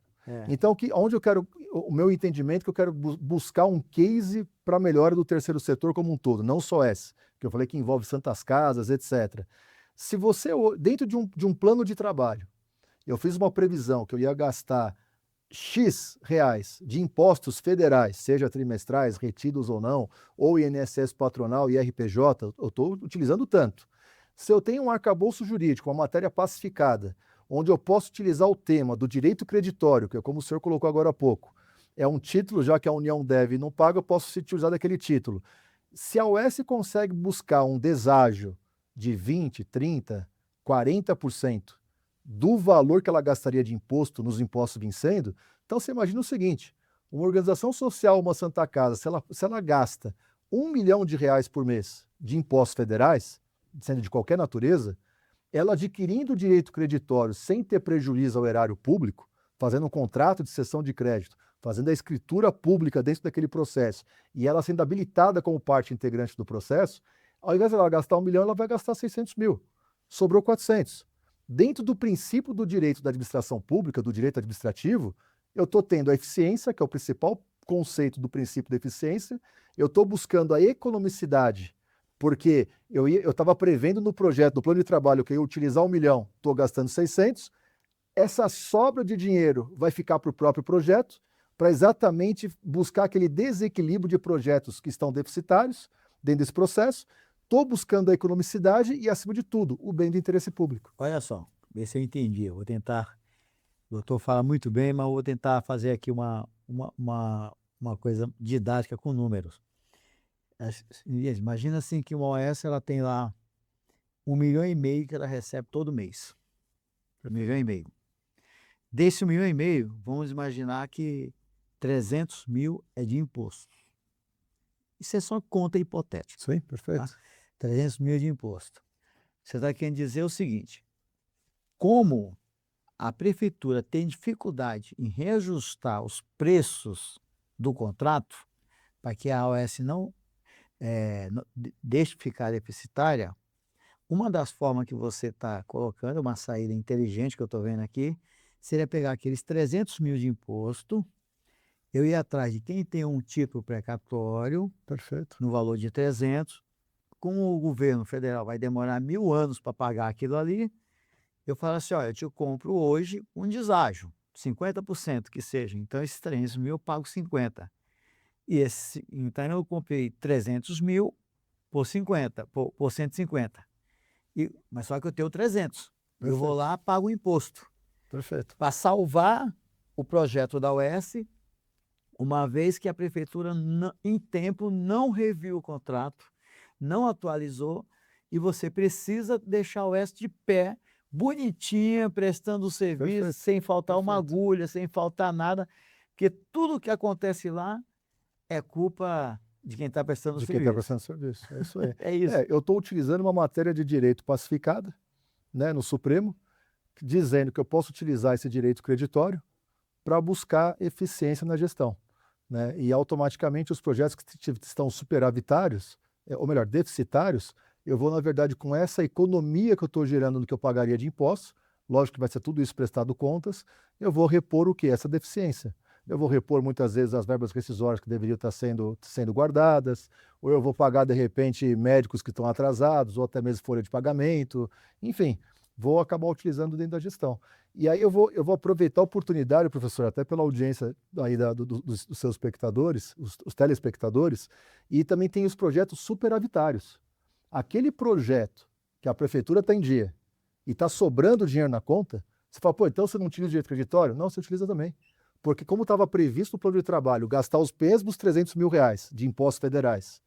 Então, onde eu quero, o meu entendimento é que eu quero buscar um case para a melhora do terceiro setor como um todo, não só esse, que eu falei que envolve santas casas, etc. Se você, dentro de um plano de trabalho, eu fiz uma previsão que eu ia gastar X reais de impostos federais, seja trimestrais, retidos ou não, ou INSS patronal e RPJ, eu estou utilizando tanto. Se eu tenho um arcabouço jurídico, uma matéria pacificada, onde eu posso utilizar o tema do direito creditório, que é como o senhor colocou agora há pouco, é um título, já que a União deve e não paga, eu posso utilizar daquele título. Se a OS consegue buscar um deságio de 20%, 30%, 40%, do valor que ela gastaria de imposto nos impostos vencendo, então você imagina o seguinte, uma organização social, uma Santa Casa, se ela gasta R$1 milhão por mês de impostos federais, sendo de qualquer natureza, ela adquirindo o direito creditório sem ter prejuízo ao erário público, fazendo um contrato de cessão de crédito, fazendo a escritura pública dentro daquele processo, e ela sendo habilitada como parte integrante do processo, ao invés de ela gastar 1 milhão, ela vai gastar 600 mil. Sobrou 400. Dentro do princípio do direito da administração pública, do direito administrativo, eu estou tendo a eficiência, que é o principal conceito do princípio da eficiência, eu estou buscando a economicidade, porque eu estava prevendo no projeto, no plano de trabalho, que eu ia utilizar 1 milhão, estou gastando 600, essa sobra de dinheiro vai ficar para o próprio projeto, para exatamente buscar aquele desequilíbrio de projetos que estão deficitários dentro desse processo. Estou buscando a economicidade e, acima de tudo, o bem do interesse público. Olha só, ver se eu entendi. Eu vou tentar. O doutor fala muito bem, mas eu vou tentar fazer aqui uma coisa didática com números. Imagina assim que uma OS ela tem lá 1,5 milhão que ela recebe todo mês. 1,5 milhão. Desse 1,5 milhão, vamos imaginar que 300 mil é de imposto. Isso é só conta hipotética. Sim, perfeito. Tá? 300 mil de imposto. Você está querendo dizer o seguinte: como a prefeitura tem dificuldade em reajustar os preços do contrato para que a OS não deixe de ficar deficitária, uma das formas que você está colocando, uma saída inteligente que eu estou vendo aqui, seria pegar aqueles 300 mil de imposto, eu ir atrás de quem tem um título precatório, Perfeito. no valor de 300, como o governo federal vai demorar 1.000 anos para pagar aquilo ali, eu falo assim, olha, eu te compro hoje um deságio, 50% que seja, então esses 300 mil eu pago 50. Então eu comprei 300 mil por 50, por 150. Mas só que eu tenho 300. Eu vou lá, pago o imposto. Perfeito. Para salvar o projeto da UES, uma vez que a prefeitura, em tempo, não reviu o contrato, não atualizou, e você precisa deixar a UES de pé, bonitinha, prestando o serviço, Perfeito. sem faltar uma agulha, sem faltar nada, porque tudo que acontece lá é culpa de quem está prestando De serviço. quem está prestando serviço. É isso aí. É isso. Eu estou utilizando uma matéria de direito pacificada, né, no Supremo, dizendo que eu posso utilizar esse direito creditório para buscar eficiência na gestão, né? E automaticamente os projetos que estão superavitários, ou melhor, deficitários, eu vou, na verdade, com essa economia que eu estou gerando no que eu pagaria de impostos, lógico que vai ser tudo isso prestado contas, eu vou repor o quê? Essa deficiência. Eu vou repor muitas vezes as verbas rescisórias que deveriam estar sendo guardadas, ou eu vou pagar, de repente, médicos que estão atrasados, ou até mesmo folha de pagamento, enfim, vou acabar utilizando dentro da gestão. E aí eu vou aproveitar a oportunidade, professor, até pela audiência aí dos seus espectadores, os telespectadores, e também tem os projetos superavitários. Aquele projeto que a prefeitura está em dia e está sobrando dinheiro na conta, você fala, pô, então você não utiliza o direito creditório? Não, você utiliza também. Porque como estava previsto no plano de trabalho, gastar os mesmos 300 mil reais de impostos federais,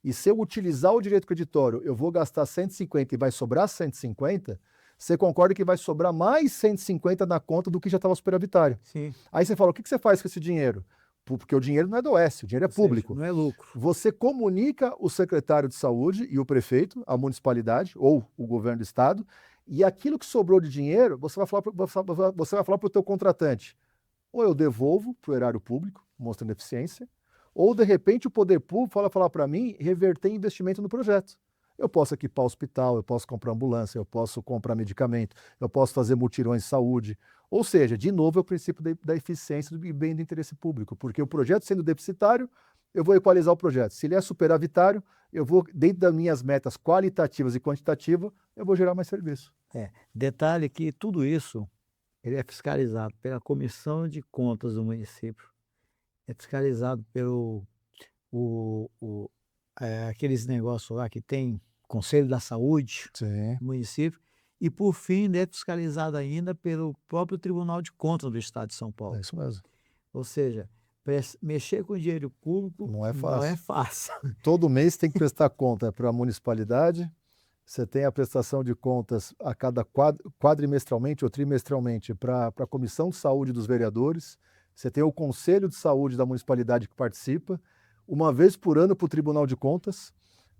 e se eu utilizar o direito creditório, eu vou gastar 150 e vai sobrar 150, você concorda que vai sobrar mais 150 na conta do que já estava superavitário. Sim. Aí você fala, o que você faz com esse dinheiro? Porque o dinheiro não é do OS, o dinheiro é público. Não é lucro. Você comunica o secretário de saúde e o prefeito, a municipalidade ou o governo do estado, e aquilo que sobrou de dinheiro, você vai falar para o teu contratante, ou eu devolvo para o erário público, mostrando eficiência, ou de repente o poder público falar para mim reverter investimento no projeto. Eu posso equipar hospital, eu posso comprar ambulância, eu posso comprar medicamento, eu posso fazer mutirões de saúde. Ou seja, de novo, é o princípio da eficiência e bem do interesse público, porque o projeto sendo deficitário, eu vou equalizar o projeto. Se ele é superavitário, eu vou, dentro das minhas metas qualitativas e quantitativas, eu vou gerar mais serviço. Detalhe que tudo isso ele é fiscalizado pela Comissão de Contas do município, é fiscalizado pelo aqueles negócios lá que tem Conselho da Saúde do município, e por fim é fiscalizado ainda pelo próprio Tribunal de Contas do Estado de São Paulo. É isso mesmo. Ou seja, mexer com dinheiro público Não é fácil. Não é fácil. Todo mês tem que prestar conta para a municipalidade, você tem a prestação de contas a cada quadrimestralmente ou trimestralmente para a Comissão de Saúde dos vereadores, você tem o Conselho de Saúde da municipalidade que participa, uma vez por ano para o Tribunal de Contas,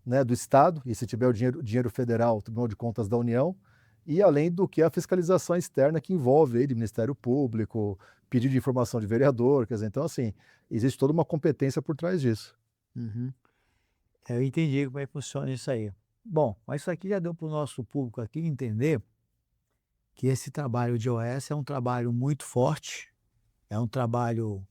né, do Estado, e se tiver o dinheiro federal, o Tribunal de Contas da União, e além do que a fiscalização externa que envolve aí de Ministério Público, pedido de informação de vereador, quer dizer, então assim, existe toda uma competência por trás disso. Uhum. Eu entendi como é que funciona isso aí. Bom, mas isso aqui já deu para o nosso público aqui entender que esse trabalho de OS é um trabalho muito forte, é um trabalho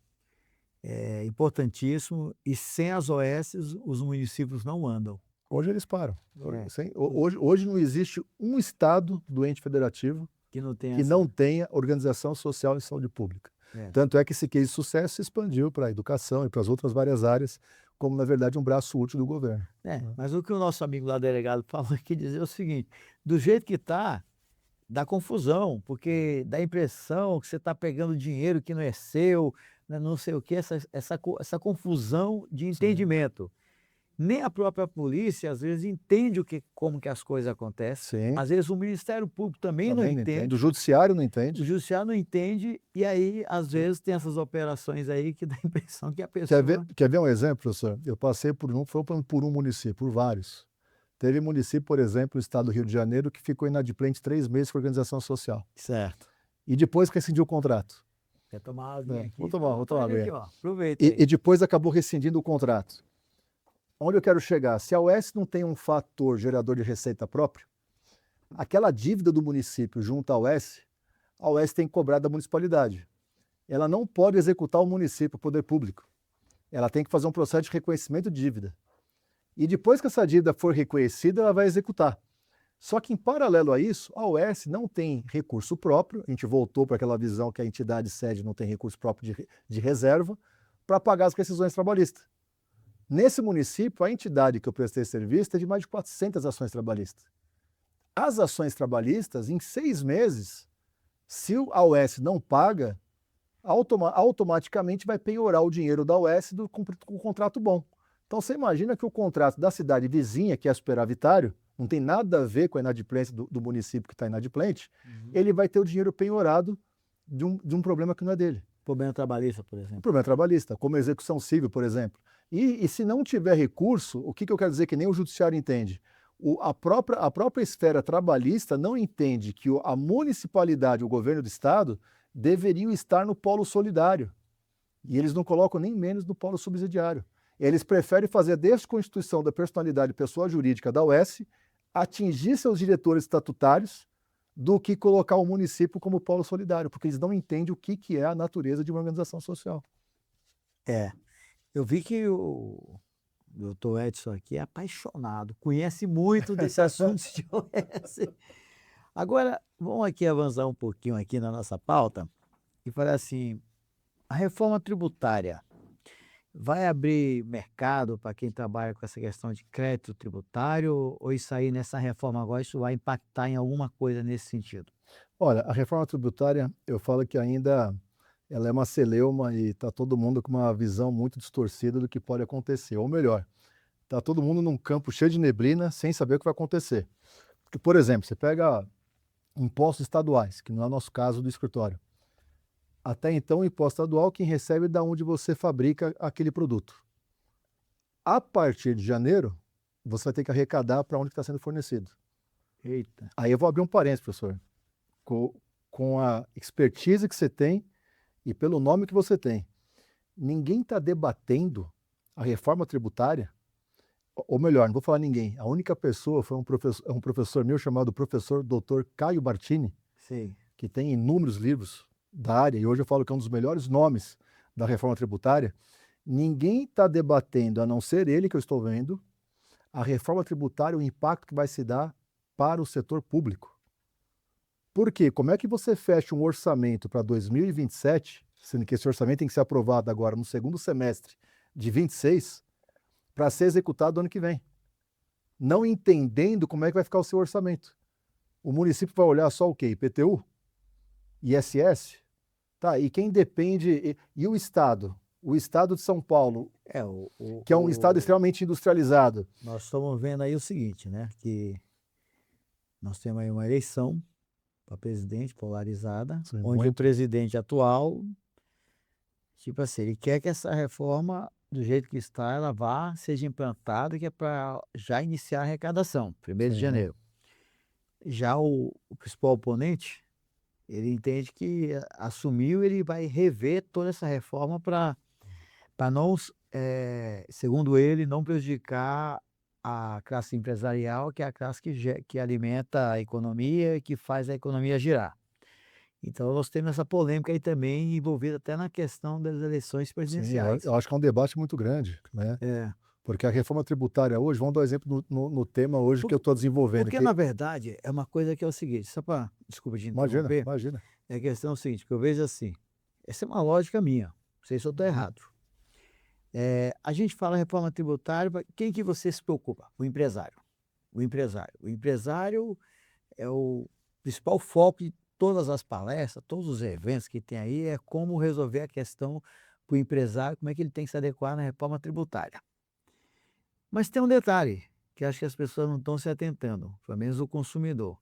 importantíssimo, e sem as OS os municípios não andam. Hoje eles param. É. Hoje não existe um estado do ente federativo Que não tem que essa. não tenha organização social e saúde pública. É. Tanto é que esse case de sucesso se expandiu para a educação e para as outras várias áreas, como na verdade um braço útil do governo. Mas o que o nosso amigo lá, delegado, falou aqui, dizer o seguinte: do jeito que está, dá confusão, porque dá a impressão que você está pegando dinheiro que não é seu, né, não sei o que, essa confusão de entendimento. Nem a própria polícia, às vezes, entende como que as coisas acontecem. Sim, Às vezes o Ministério Público também não também não entende, entende. O judiciário não o entende. Judiciário não entende, e aí, às vezes, tem essas operações aí que dá a impressão que a Quer pessoa... ver um exemplo, professor? Eu passei por um município, por vários. Teve município, por exemplo, no estado do Rio de Janeiro, que ficou inadimplente 3 meses com a organização social. Certo. E depois rescindiu o contrato. Quer tomar uma aguinha aqui? Vou tomar Pode aguinha. aqui, ó. Aproveita aí. E depois acabou rescindindo o contrato. Onde eu quero chegar? Se a OS não tem um fator gerador de receita próprio, aquela dívida do município junto à a OS tem que cobrar da municipalidade. Ela não pode executar o município, o poder público. Ela tem que fazer um processo de reconhecimento de dívida. E depois que essa dívida for reconhecida, ela vai executar. Só que, em paralelo a isso, a OS não tem recurso próprio, a gente voltou para aquela visão que a entidade sede não tem recurso próprio de reserva, para pagar as rescisões trabalhistas. Nesse município, a entidade que eu prestei serviço teve mais de 400 ações trabalhistas. As ações trabalhistas, em 6 meses, se a OS não paga, automaticamente vai penhorar o dinheiro da OS com o contrato bom. Então você imagina que o contrato da cidade vizinha, que é superavitário, não tem nada a ver com a inadimplência do município que está inadimplente, ele vai ter o dinheiro penhorado de um problema que não é dele. Problema trabalhista, por exemplo. Problema trabalhista, como execução civil, por exemplo. E se não tiver recurso, o que eu quero dizer que nem o judiciário entende? A própria esfera trabalhista não entende que a municipalidade, o governo do estado, deveriam estar no polo solidário. E eles não colocam nem menos no polo subsidiário. Eles preferem fazer a desconstituição da personalidade pessoa jurídica da OS, atingir seus diretores estatutários, do que colocar o município como polo solidário, porque eles não entendem o que é a natureza de uma organização social. Eu vi que o doutor Edson aqui é apaixonado, conhece muito desse assunto de OS. Agora, vamos aqui avançar um pouquinho aqui na nossa pauta e falar assim, a reforma tributária vai abrir mercado para quem trabalha com essa questão de crédito tributário, ou isso aí, nessa reforma agora, isso vai impactar em alguma coisa nesse sentido? Olha, a reforma tributária, eu falo que ainda ela é uma celeuma e está todo mundo com uma visão muito distorcida do que pode acontecer. Ou melhor, está todo mundo num campo cheio de neblina sem saber o que vai acontecer. Porque, por exemplo, você pega impostos estaduais, que não é o nosso caso do escritório. Até então, o imposto estadual, quem recebe é da onde você fabrica aquele produto. A partir de janeiro, você vai ter que arrecadar para onde está sendo fornecido. Eita. Aí eu vou abrir um parênteses, professor. Com a expertise que você tem e pelo nome que você tem, ninguém está debatendo a reforma tributária, ou melhor, não vou falar ninguém, a única pessoa foi um professor meu chamado professor Dr. Caio Bartini, Sim. que tem inúmeros livros da área, e hoje eu falo que é um dos melhores nomes da reforma tributária. Ninguém está debatendo, a não ser ele que eu estou vendo, a reforma tributária, o impacto que vai se dar para o setor público. Por quê? Como é que você fecha um orçamento para 2027, sendo que esse orçamento tem que ser aprovado agora no segundo semestre de 26, para ser executado ano que vem? Não entendendo como é que vai ficar o seu orçamento. O município vai olhar só o quê? IPTU? ISS? Tá, e quem depende... E o Estado? O Estado de São Paulo, que é um Estado extremamente industrializado. Nós estamos vendo aí o seguinte, né? Que nós temos aí uma eleição para presidente polarizada, Sim, onde muito. o presidente atual, tipo assim, ele quer que essa reforma do jeito que está, ela vá, seja implantada, que é para já iniciar a arrecadação, 1º de Sim, janeiro. Já o principal oponente, ele entende que assumiu, ele vai rever toda essa reforma para não, segundo ele, não prejudicar a classe empresarial, que é a classe que alimenta a economia e que faz a economia girar. Então nós temos essa polêmica aí também envolvida até na questão das eleições sim, eu presidenciais. acho que é um debate muito grande, né? É, Porque a reforma tributária hoje, vamos dar um exemplo no tema hoje que eu por estou desenvolvendo, porque na que verdade é uma coisa que é o seguinte, só para desculpa te imagina, interromper, imagina. é a questão é o seguinte, que eu vejo assim, essa é uma lógica minha, não sei se eu estou Uhum. errado. A gente fala reforma tributária, quem que você se preocupa? O empresário. O empresário. O empresário é o principal foco de todas as palestras, todos os eventos que tem aí, é como resolver a questão para o empresário, como é que ele tem que se adequar na reforma tributária. Mas tem um detalhe, que acho que as pessoas não estão se atentando, pelo menos o consumidor.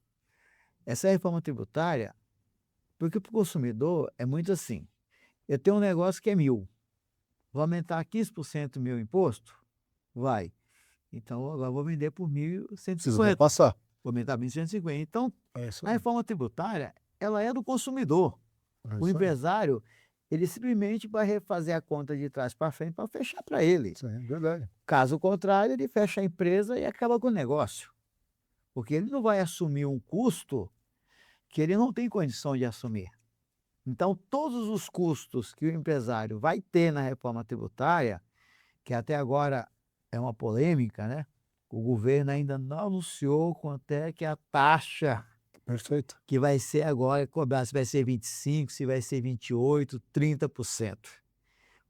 Essa reforma tributária, porque para o consumidor é muito assim, eu tenho um negócio que é 1.000, vou aumentar 15% o meu imposto? Vai. Então agora eu vou vender por Precisa 1.150, repassar. vou aumentar 1.150. Então, É isso a aí. reforma tributária, ela é do consumidor. É O isso aí. empresário, ele simplesmente vai refazer a conta de trás para frente para fechar para ele. Sim, verdade. Caso contrário, ele fecha a empresa e acaba com o negócio, porque ele não vai assumir um custo que ele não tem condição de assumir. Então, todos os custos que o empresário vai ter na reforma tributária, que até agora é uma polêmica, né? O governo ainda não anunciou quanto é que é a taxa Perfeito. que vai ser agora cobrada, se vai ser 25, se vai ser 28, 30%.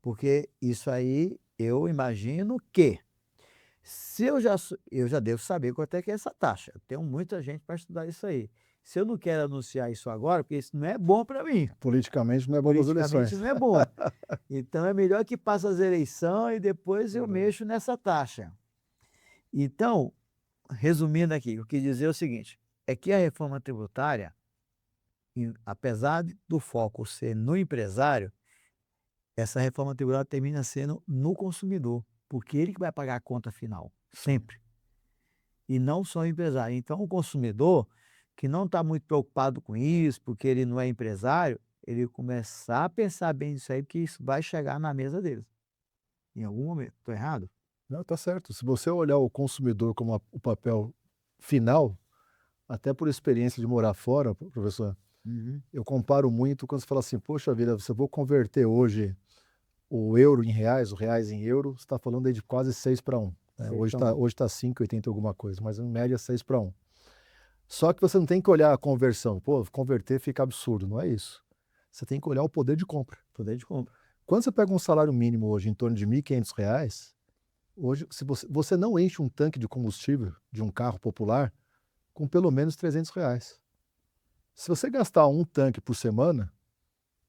Porque isso aí eu imagino que, se eu já devo saber quanto é que é essa taxa. Eu tenho muita gente para estudar isso aí. Se eu não quero anunciar isso agora, porque isso não é bom para mim. Politicamente não é bom nas Politicamente eleições. não é bom. Então é melhor que passe as eleições e depois eu Verdade. mexo nessa taxa. Então, resumindo aqui, o que dizer é o seguinte, é que a reforma tributária, apesar do foco ser no empresário, essa reforma tributária termina sendo no consumidor, porque ele que vai pagar a conta final, Sim. sempre, e não só o empresário. Então, o consumidor, que não está muito preocupado com isso, porque ele não é empresário, ele começar a pensar bem nisso aí, porque isso vai chegar na mesa deles, em algum momento. Estou errado? Não, tá certo. Se você olhar o consumidor como o papel final, até por experiência de morar fora, professor, Uhum. eu comparo muito quando você fala assim, poxa vida, se eu vou converter hoje o euro em reais, o reais em euro, você está falando aí de quase 6 para 1. Né? Sei, Hoje tá 5,80 alguma coisa, mas em média 6 para 1. Só que você não tem que olhar a conversão. Pô, converter fica absurdo, não é isso. Você tem que olhar o poder de compra. poder de compra. Quando você pega um salário mínimo hoje em torno de R$ 1.500, hoje, se você não enche um tanque de combustível de um carro popular com pelo menos R$ 300. Se você gastar um tanque por semana,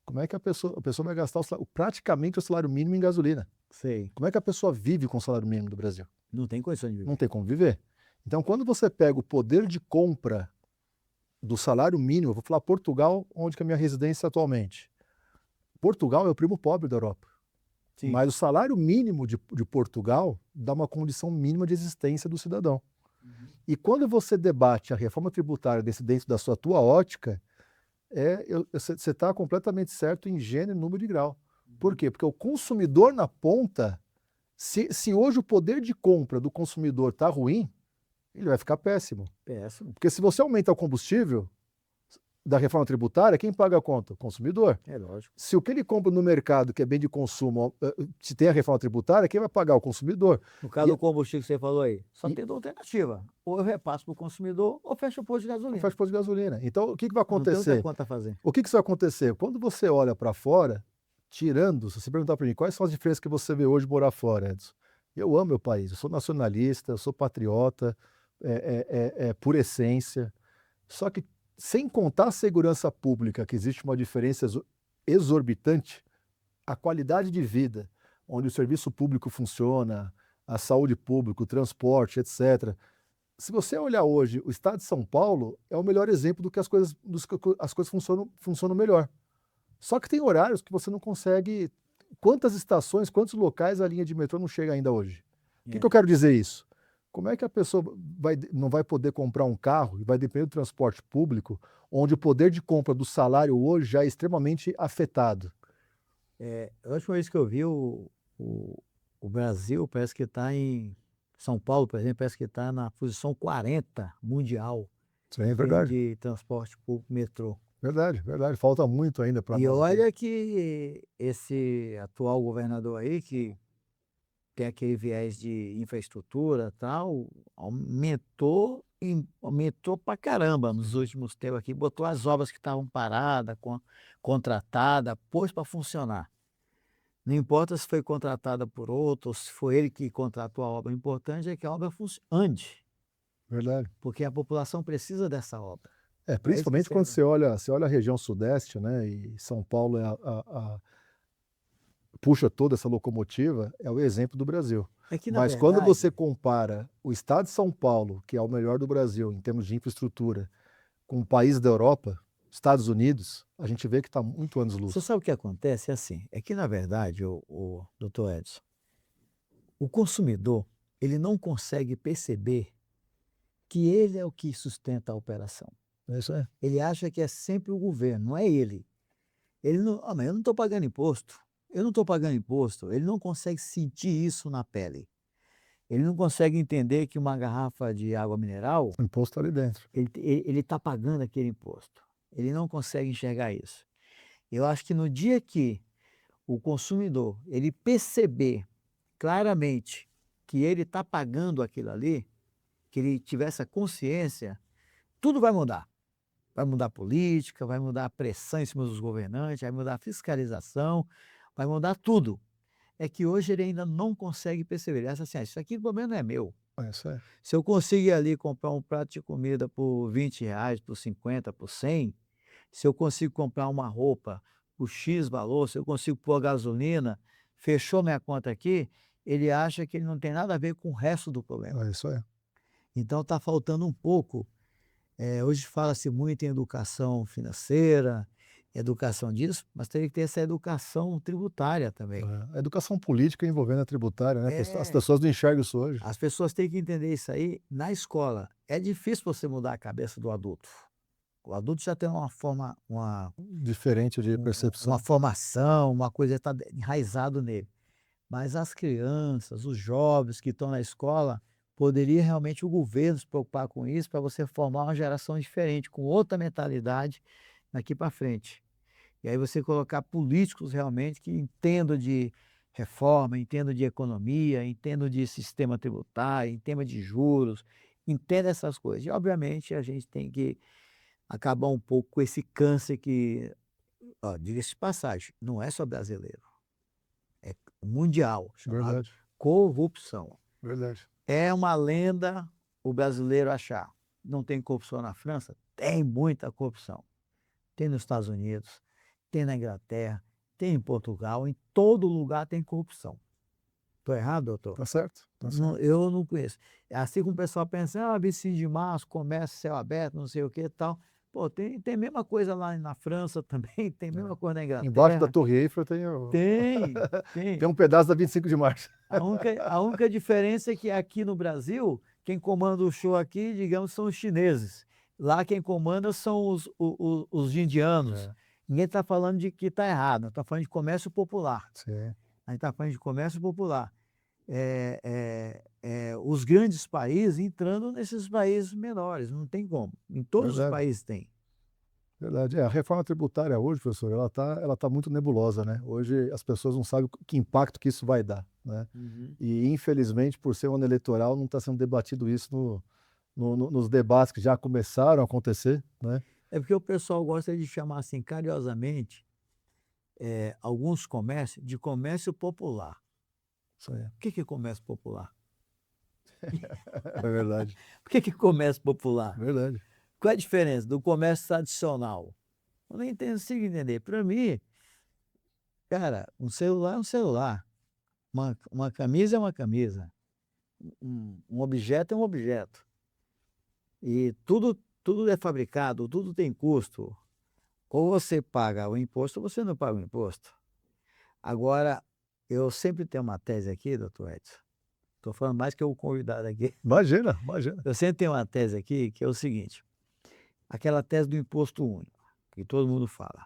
como é que a pessoa vai gastar praticamente o salário mínimo em gasolina? Sei. Como é que a pessoa vive com o salário mínimo do Brasil? Não tem condição de Não viver. tem como viver. Então, quando você pega o poder de compra do salário mínimo, eu vou falar Portugal, onde que é a minha residência atualmente. Portugal é o primo pobre da Europa. Sim. Mas o salário mínimo de Portugal dá uma condição mínima de existência do cidadão. Uhum. E quando você debate a reforma tributária dentro da sua tua ótica, você está completamente certo em gênero e número de grau. Por quê? Porque o consumidor na ponta, se hoje o poder de compra do consumidor está ruim, ele vai ficar péssimo. Péssimo. Porque se você aumenta o combustível da reforma tributária, quem paga a conta? O consumidor. É lógico. Se o que ele compra no mercado, que é bem de consumo, se tem a reforma tributária, quem vai pagar? O consumidor. No caso E, do combustível que você falou aí, só e tem duas alternativas. Ou eu repasso para o consumidor, ou fecho o posto de não gasolina. faz posto de gasolina. Então, o que vai Não tem outra acontecer? conta a fazer. O que vai acontecer? Quando você olha para fora, tirando, se você perguntar para mim, quais são as diferenças que você vê hoje morar fora, Edson? Eu amo meu país, eu sou nacionalista, eu sou patriota, por essência. Só que, sem contar a segurança pública, que existe uma diferença exorbitante, a qualidade de vida, onde o serviço público funciona, a saúde pública, o transporte, etc. Se você olhar hoje, o estado de São Paulo é o melhor exemplo do que as coisas funcionam melhor. Só que tem horários que você não consegue quantas estações, quantos locais a linha de metrô não chega ainda hoje? O que É. eu quero dizer isso? Como é que a pessoa não vai poder comprar um carro e vai depender do transporte público, onde o poder de compra do salário hoje já é extremamente afetado? A última vez que eu vi o, o Brasil parece que está em São Paulo, por exemplo, parece que está na posição 40 mundial Isso aí é em termos verdade, de transporte público metrô. verdade, verdade. Falta muito ainda para E nós aqui. olha que esse atual governador aí, que tem aquele viés de infraestrutura e tal, aumentou pra caramba nos últimos tempos aqui, botou as obras que estavam paradas, contratada, pôs para funcionar. Não importa se foi contratada por outro ou se foi ele que contratou a obra, o importante é que a obra ande, Verdade. porque a população precisa dessa obra. É, É isso que principalmente quando serve. você olha a região sudeste, né, e São Paulo é puxa toda essa locomotiva, é o exemplo do Brasil. É que, na Mas quando você verdade, compara o estado de São Paulo, que é o melhor do Brasil em termos de infraestrutura, com o país da Europa, Estados Unidos, a gente vê que está muito você anos-luz. sabe o que acontece? É assim, é que, na verdade, o doutor Edson, o consumidor, ele não consegue perceber que ele é o que sustenta a operação. É isso aí. Ele acha que é sempre o governo, não é ele. Ele não, mas eu não estou pagando imposto. Eu não estou pagando imposto. Ele não consegue sentir isso na pele. Ele não consegue entender que uma garrafa de água mineral, O imposto está ali dentro. ele está pagando aquele imposto. Ele não consegue enxergar isso. Eu acho que no dia que o consumidor ele perceber claramente que ele está pagando aquilo ali, que ele tiver essa consciência, tudo vai mudar. Vai mudar a política, vai mudar a pressão em cima dos governantes, vai mudar a fiscalização, vai mudar tudo. É que hoje ele ainda não consegue perceber. Ele acha assim: isso aqui o problema não é meu. É isso aí. Se eu conseguir ali comprar um prato de comida por R$ 20, por 50, por 100, se eu consigo comprar uma roupa por X valor, se eu consigo pôr gasolina, fechou minha conta aqui, ele acha que ele não tem nada a ver com o resto do problema. É isso aí. Então está faltando um pouco. Hoje fala-se muito em educação financeira, educação disso, mas teria que ter essa educação tributária também. A educação política envolvendo a tributária, né? As É, pessoas não enxergam isso hoje. as pessoas têm que entender isso aí na escola. É difícil você mudar a cabeça do adulto. O adulto já tem uma forma, Diferente de uma percepção. formação, uma coisa está enraizado nele. Mas as crianças, os jovens que estão na escola, poderia realmente o governo se preocupar com isso para você formar uma geração diferente, com outra mentalidade daqui para frente. E aí você colocar políticos realmente que entendam de reforma, entendam de economia, entendam de sistema tributário, entendam de juros, entendam essas coisas. E obviamente a gente tem que acabar um pouco com esse câncer que, ó, diga-se de passagem, não é só brasileiro, é mundial, chamado Verdade, corrupção. verdade. É uma lenda o brasileiro achar. Não tem corrupção na França? Tem muita corrupção. Tem nos Estados Unidos, tem na Inglaterra, tem em Portugal, em todo lugar tem corrupção. Estou errado, doutor? Tá certo, tá certo. Eu não conheço. É assim como o pessoal pensa, 25 de março, comércio, céu aberto, não sei o que e tal. Pô, tem a mesma coisa lá na França também, tem a mesma É. coisa na Embaixo da Inglaterra. Torre Eiffel tem o Tem, tem. tem um pedaço da 25 de março. A única diferença é que aqui no Brasil, quem comanda o show aqui, digamos, são os chineses. Lá quem comanda são os indianos. É, Ninguém está falando de que está errado, está falando de comércio popular. sim, A gente está falando de comércio popular. Os grandes países entrando nesses países menores, não tem como. Em todos os verdade, países tem. verdade. É, a reforma tributária hoje, professor, ela tá muito nebulosa, né. Hoje as pessoas não sabem que impacto que isso vai dar, né. Uhum. E infelizmente, por ser um ano eleitoral, não está sendo debatido isso nos debates que já começaram a acontecer, né. É porque o pessoal gosta de chamar assim, carinhosamente, alguns comércios de comércio popular. Isso aí. O que que é comércio popular? É verdade, O que que é comércio popular? verdade. Qual é a diferença do comércio tradicional? Eu não consigo entender. Para mim, cara, um celular é um celular, uma camisa é uma camisa, um objeto é um objeto. E tudo é fabricado, tudo tem custo. Ou você paga o imposto ou você não paga o imposto. Agora, eu sempre tenho uma tese aqui, doutor Edson, estou falando mais que o convidado aqui. Imagina, imagina. Eu sempre tenho uma tese aqui que é o seguinte, aquela tese do imposto único, que todo mundo fala.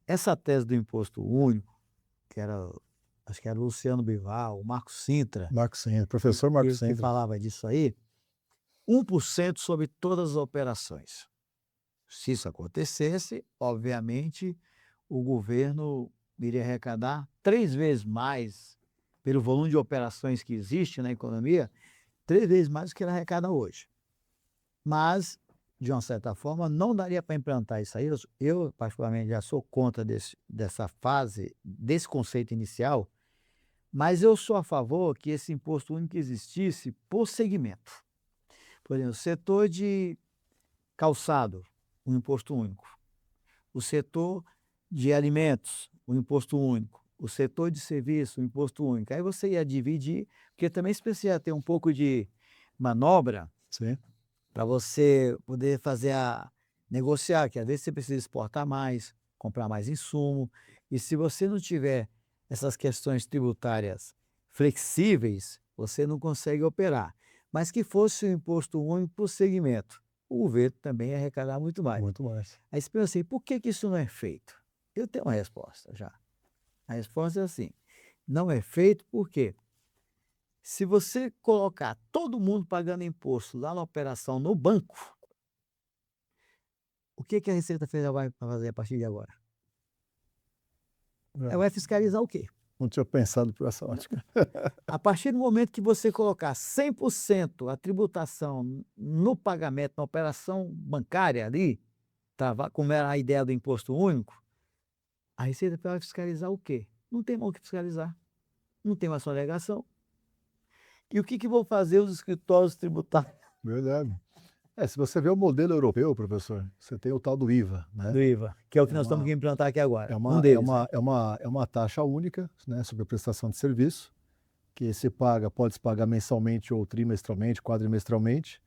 Essa tese do imposto único, que era, acho que era o Luciano Bivar, o Marco Sintra, Marco Sintra, professor Marco que Sintra. falava disso aí, 1% sobre todas as operações. Se isso acontecesse, obviamente, o governo iria arrecadar 3 vezes mais, pelo volume de operações que existe na economia, 3 vezes mais do que ele arrecada hoje. Mas, de uma certa forma, não daria para implantar isso aí. Eu, particularmente, já sou contra dessa fase, desse conceito inicial, mas eu sou a favor que esse imposto único existisse por segmento. Por exemplo, o setor de calçado, um imposto único. O setor de alimentos, um imposto único. O setor de serviço, um imposto único. Aí você ia dividir, porque também se precisa ter um pouco de manobra Sim. para você poder negociar, que às vezes você precisa exportar mais, comprar mais insumo. E se você não tiver essas questões tributárias flexíveis, você não consegue operar. Mas que fosse um imposto único por segmento, o governo também ia arrecadar muito mais. Muito mais. Aí você pensa assim, por que isso não é feito? Eu tenho uma resposta já. A resposta é assim, não é feito porque se você colocar todo mundo pagando imposto lá na operação no banco, o que a Receita Federal vai fazer a partir de agora? Ela vai fiscalizar o quê? Não tinha pensado por essa ótica. A partir do momento que você colocar 100% a tributação no pagamento, na operação bancária ali, como era a ideia do imposto único, a Receita Federal vai fiscalizar o quê? Não tem mais o que fiscalizar. Não tem mais sonegação. E o que vão fazer os escritórios tributários Verdade. Se você vê o modelo europeu, professor, você tem o tal do IVA, né? do IVA, que é o que É nós estamos uma- que implantar aqui agora? É Um uma, é deles, uma, né? é uma taxa única, né, sobre a prestação de serviço, que pode se pagar mensalmente ou trimestralmente, quadrimestralmente.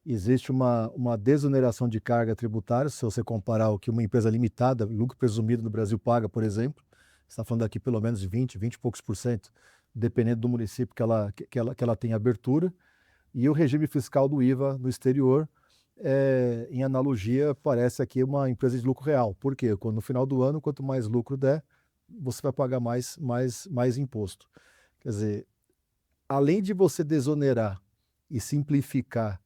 Existe uma desoneração de carga tributária, se você comparar o que uma empresa limitada, lucro presumido no Brasil paga, por exemplo, você está falando aqui pelo menos de 20 e poucos por cento, dependendo do município que ela tem abertura. E o regime fiscal do IVA no exterior, em analogia, parece aqui uma empresa de lucro real. Por quê? Quando no final do ano, quanto mais lucro der, você vai pagar mais imposto. Quer dizer, além de você desonerar e simplificar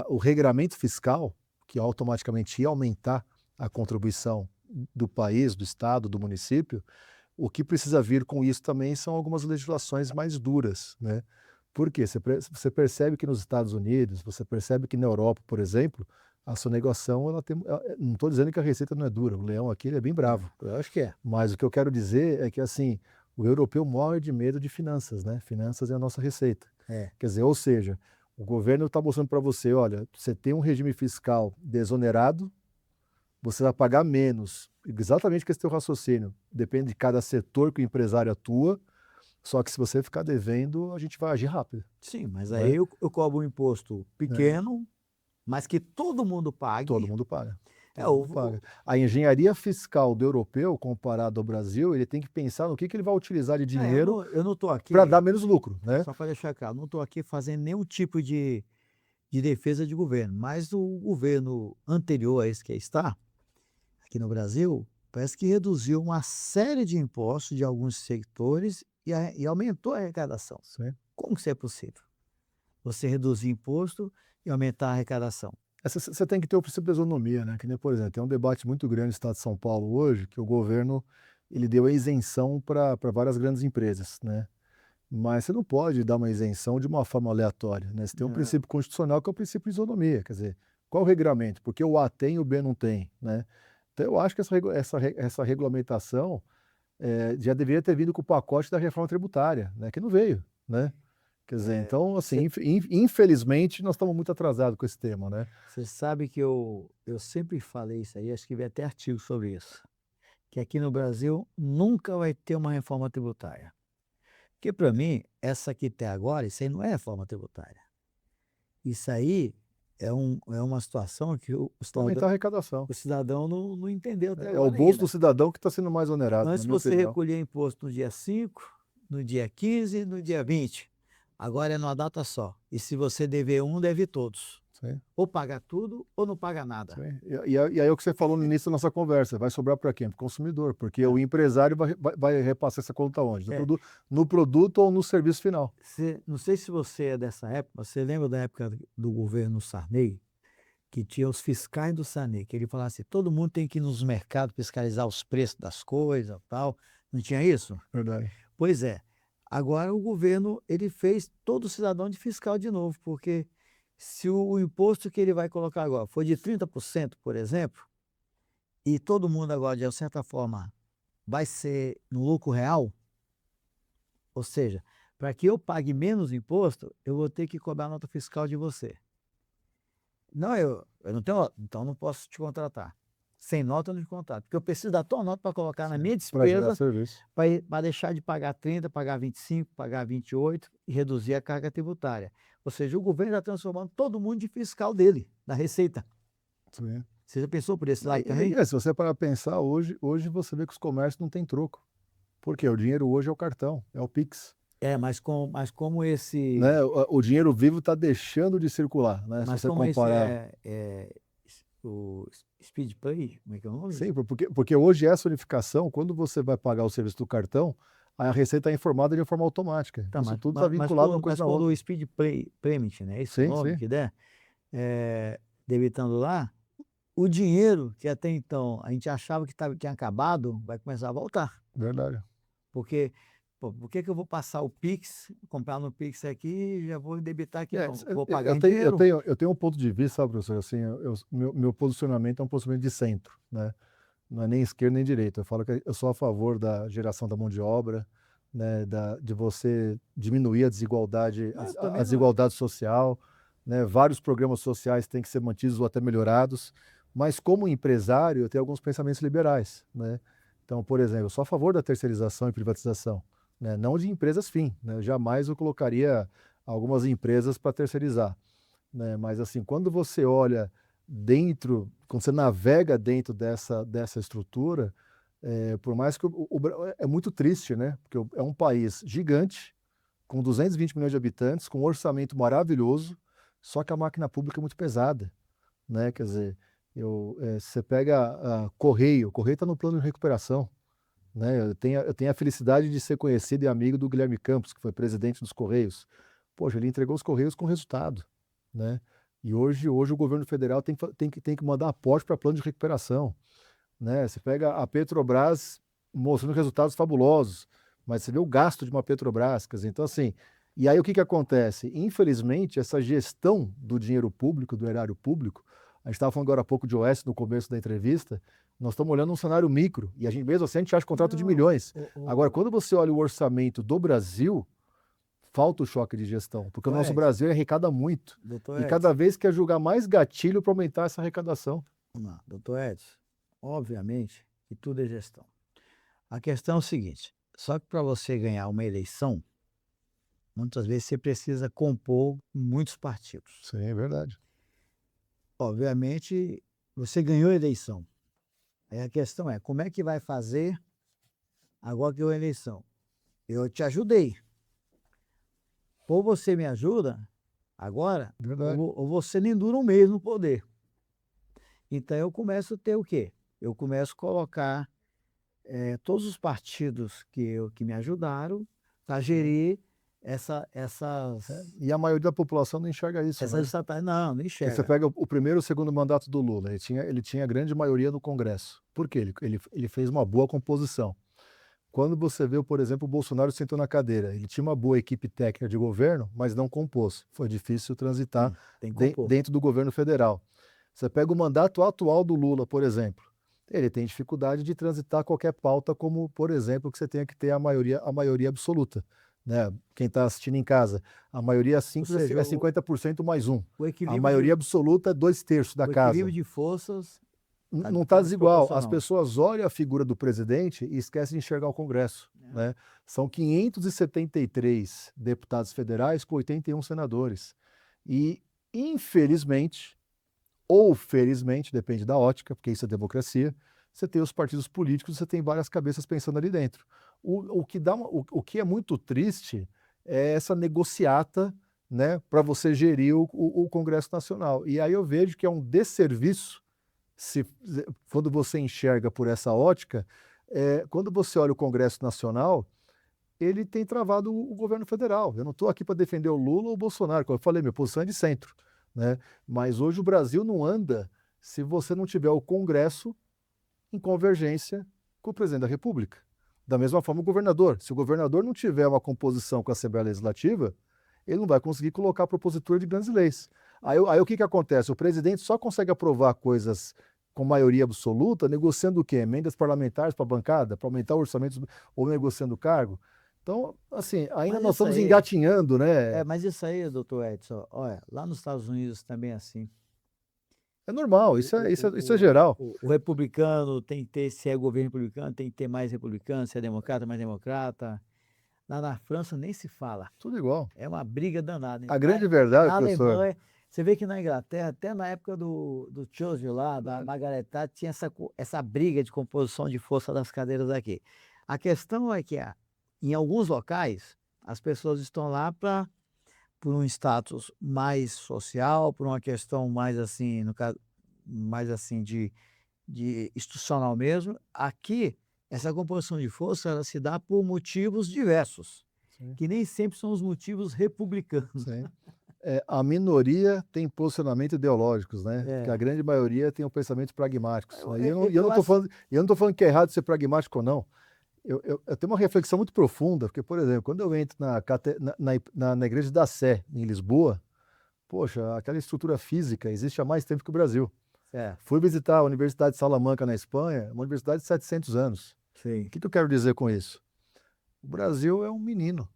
o regramento fiscal, que automaticamente ia aumentar a contribuição do país, do estado, do município, o que precisa vir com isso também são algumas legislações mais duras, né? Por quê? Você percebe que nos Estados Unidos, você percebe que na Europa, por exemplo, a sonegação, não estou dizendo que a receita não é dura, o leão aqui ele é bem bravo, Eu acho que é. mas o que eu quero dizer é que assim, o europeu morre de medo de finanças, né? Finanças é a nossa receita. É. Quer dizer, ou seja, o governo está mostrando para você, olha, você tem um regime fiscal desonerado, você vai pagar menos. Exatamente com esse teu raciocínio. Depende de cada setor que o empresário atua, só que se você ficar devendo, a gente vai agir rápido. Sim, mas Né? aí eu cobro um imposto pequeno, mas que todo mundo pague. Todo mundo paga. É, Todo mundo paga. A engenharia fiscal do europeu, comparado ao Brasil, ele tem que pensar no que ele vai utilizar de dinheiro eu não estou aqui, para dar menos lucro, né? só para deixar claro, não estou aqui fazendo nenhum tipo de defesa de governo, mas o governo anterior a esse que está, aqui no Brasil, parece que reduziu uma série de impostos de alguns setores e aumentou a arrecadação. Sim. Como que isso é possível? Você reduzir imposto e aumentar a arrecadação. Você tem que ter o princípio da isonomia, né? Que nem, por exemplo, tem um debate muito grande no estado de São Paulo hoje, que o governo ele deu a isenção para várias grandes empresas, né? Mas você não pode dar uma isenção de uma forma aleatória, né? Você tem um princípio constitucional que é o princípio de isonomia, quer dizer, qual o regramento? Porque o A tem e o B não tem, né? Então eu acho que essa regulamentação já deveria ter vindo com o pacote da reforma tributária, né? Que não veio, né? Quer dizer, então, assim, infelizmente, nós estamos muito atrasados com esse tema, né? Você sabe que eu sempre falei isso aí, acho que vi até artigo sobre isso, que aqui no Brasil nunca vai ter uma reforma tributária. Porque para mim, essa que tem agora, isso aí não é reforma tributária. Isso aí é uma situação que Aumentar a arrecadação. o cidadão não entendeu até É o agora bolso ainda. do cidadão que está sendo mais onerado, na Antes minha você opinião. recolhia imposto no dia 5, no dia 15, no dia 20. Agora é numa data só. E se você dever um, deve todos. Sim, Ou paga tudo ou não paga nada. sim. E aí o que você falou no início da nossa conversa, vai sobrar para quem? Para o consumidor, porque É. o empresário vai repassar essa conta onde? É. No produto ou no serviço final. Não sei se você é dessa época, você lembra da época do governo Sarney, que tinha os fiscais do Sarney, que ele falava assim, todo mundo tem que ir nos mercados fiscalizar os preços das coisas, tal. Não tinha isso? Verdade. Pois é. Agora o governo, ele fez todo cidadão de fiscal de novo, porque se o imposto que ele vai colocar agora for de 30%, por exemplo, e todo mundo agora, de certa forma, vai ser no lucro real, ou seja, para que eu pague menos imposto, eu vou ter que cobrar nota fiscal de você. Não, eu não tenho nota, então não posso te contratar. Sem nota eu não te contrato, porque eu preciso da tua nota para colocar na minha Para gerar despesa, serviço. para deixar de pagar 30, pagar 25, pagar 28 e reduzir a carga tributária. Ou seja, o governo está transformando todo mundo de fiscal dele, da Receita. Sim. Você já pensou por esse lado também? Se você parar para pensar, hoje você vê que os comércios não têm troco. Por quê? O dinheiro hoje é o cartão, é o Pix. Mas como esse, Né? O dinheiro vivo está deixando de circular, né? Se mas você como esse comparar. o Speed Play, como é que é o nome? Sim, porque hoje essa unificação, quando você vai pagar o serviço do cartão, a Receita é informada de forma automática. Tá, Isso tudo está vinculado uma coisa mas na quando outra. o Speed Play Payment, né, esse Sim, nome sim, que der, debitando lá, o dinheiro que até então a gente achava que tinha acabado, vai começar a voltar. verdade. Porque, pô, por que eu vou passar o Pix, comprar no Pix aqui e já vou debitar aqui? Não, vou pagar em dinheiro. Eu tenho um ponto de vista, sabe, professor, assim, meu posicionamento é um posicionamento de centro, né? Não é nem esquerda nem direita. Eu falo que eu sou a favor da geração da mão de obra, né, de você diminuir a desigualdade, Não, eu a também não. desigualdade social, né? Vários programas sociais têm que ser mantidos ou até melhorados, mas como empresário eu tenho alguns pensamentos liberais, né? Então, por exemplo, eu sou a favor da terceirização e privatização, né? Não de empresas fim, né? Jamais eu colocaria algumas empresas para terceirizar, né? Mas assim, quando você olha quando você navega dentro dessa estrutura, por mais que é muito triste, né? Porque é um país gigante, com 220 milhões de habitantes, com um orçamento maravilhoso, só que a máquina pública é muito pesada, né? Quer dizer, você pega o Correio está no plano de recuperação, né? Eu tenho a felicidade de ser conhecido e amigo do Guilherme Campos, que foi presidente dos Correios. Poxa, ele entregou os Correios com resultado, né? E hoje o governo federal tem que mandar aporte para plano de recuperação, né? Você pega a Petrobras mostrando resultados fabulosos, mas você vê o gasto de uma Petrobras, quer dizer, então assim, e aí o que acontece? Infelizmente, essa gestão do dinheiro público, do erário público, a gente estava falando agora há pouco de OS no começo da entrevista, nós estamos olhando um cenário micro, e a gente mesmo assim a gente acha contrato de Não, milhões. Agora, quando você olha o orçamento do Brasil, falta o choque de gestão, porque o doutor nosso Edson, Brasil arrecada muito. doutor E Edson, cada vez quer julgar mais gatilho para aumentar essa arrecadação. não, doutor Edson, obviamente que tudo é gestão. A questão é o seguinte, só que para você ganhar uma eleição, muitas vezes você precisa compor muitos partidos. Sim, é verdade. Obviamente, você ganhou a eleição. Aí a questão é, como é que vai fazer agora que ganhou a eleição? Eu te ajudei. Ou você me ajuda agora, Verdade. ou você nem dura um mês no poder. Então eu começo a ter o quê? Eu começo a colocar todos os partidos que me ajudaram para gerir essas E a maioria da população não enxerga isso, né? estatais. Não, não Porque você enxerga. pega o primeiro e o segundo mandato do Lula, ele tinha grande maioria no Congresso. Por quê? Ele fez uma boa composição. Quando você vê, por exemplo, o Bolsonaro sentou na cadeira, ele tinha uma boa equipe técnica de governo, mas não compôs. Foi difícil transitar Tem que compor. dentro do governo federal. Você pega o mandato atual do Lula, por exemplo, ele tem dificuldade de transitar qualquer pauta, como, por exemplo, que você tenha que ter a maioria absoluta. Né? Quem está assistindo em casa, a maioria simples seja, é 50% mais um. O A equilíbrio maioria absoluta é 2/3 da o casa. equilíbrio de forças Não está tá desigual. As desproporcional. pessoas olham a figura do presidente e esquecem de enxergar o Congresso. Né? São 573 deputados federais com 81 senadores. E infelizmente, ou felizmente, depende da ótica, porque isso é democracia, você tem os partidos políticos, você tem várias cabeças pensando ali dentro. O que é muito triste é essa negociata, né, para você gerir o Congresso Nacional. E aí eu vejo que é um desserviço, quando você enxerga por essa ótica, quando você olha o Congresso Nacional, ele tem travado o governo federal. Eu não estou aqui para defender o Lula ou o Bolsonaro, como eu falei, minha posição é de centro, né? Mas hoje o Brasil não anda se você não tiver o Congresso em convergência com o presidente da República. Da mesma forma, o governador. Se o governador não tiver uma composição com a Assembleia Legislativa, ele não vai conseguir colocar a propositura de grandes leis. Aí o que acontece? O presidente só consegue aprovar coisas com maioria absoluta, negociando o quê? Emendas parlamentares para a bancada, para aumentar o orçamento ou negociando o cargo. Então, assim, ainda Mas nós isso estamos aí, engatinhando, né? mas isso aí, doutor Edson, olha, lá nos Estados Unidos também é assim. É normal, isso é geral. O republicano tem que ter, se é governo republicano, tem que ter mais republicano, se é democrata, mais democrata. Lá na França nem se fala. Tudo igual. É uma briga danada. A grande verdade, Na professor, Alemanha, você vê que na Inglaterra, até na época do Churchill lá, da Margaret Thatcher, tinha essa briga de composição de força das cadeiras aqui. A questão é que em alguns locais, as pessoas estão lá por um status mais social, por uma questão mais assim, no caso, mais assim de institucional mesmo. Aqui, essa composição de força, ela se dá por motivos diversos, sim, que nem sempre são os motivos republicanos. sim. A minoria tem posicionamentos ideológicos, né? Porque a É. grande maioria tem pensamentos pragmáticos. Eu, E eu eu, não eu estou acho, falando, eu não tô falando que é errado ser pragmático ou não. Eu tenho uma reflexão muito profunda, porque, por exemplo, quando eu entro na Igreja da Sé, em Lisboa, poxa, aquela estrutura física existe há mais tempo que o Brasil. é, Fui visitar a Universidade de Salamanca, na Espanha, uma universidade de 700 anos. sim. O que eu quero dizer com isso? O Brasil é um menino,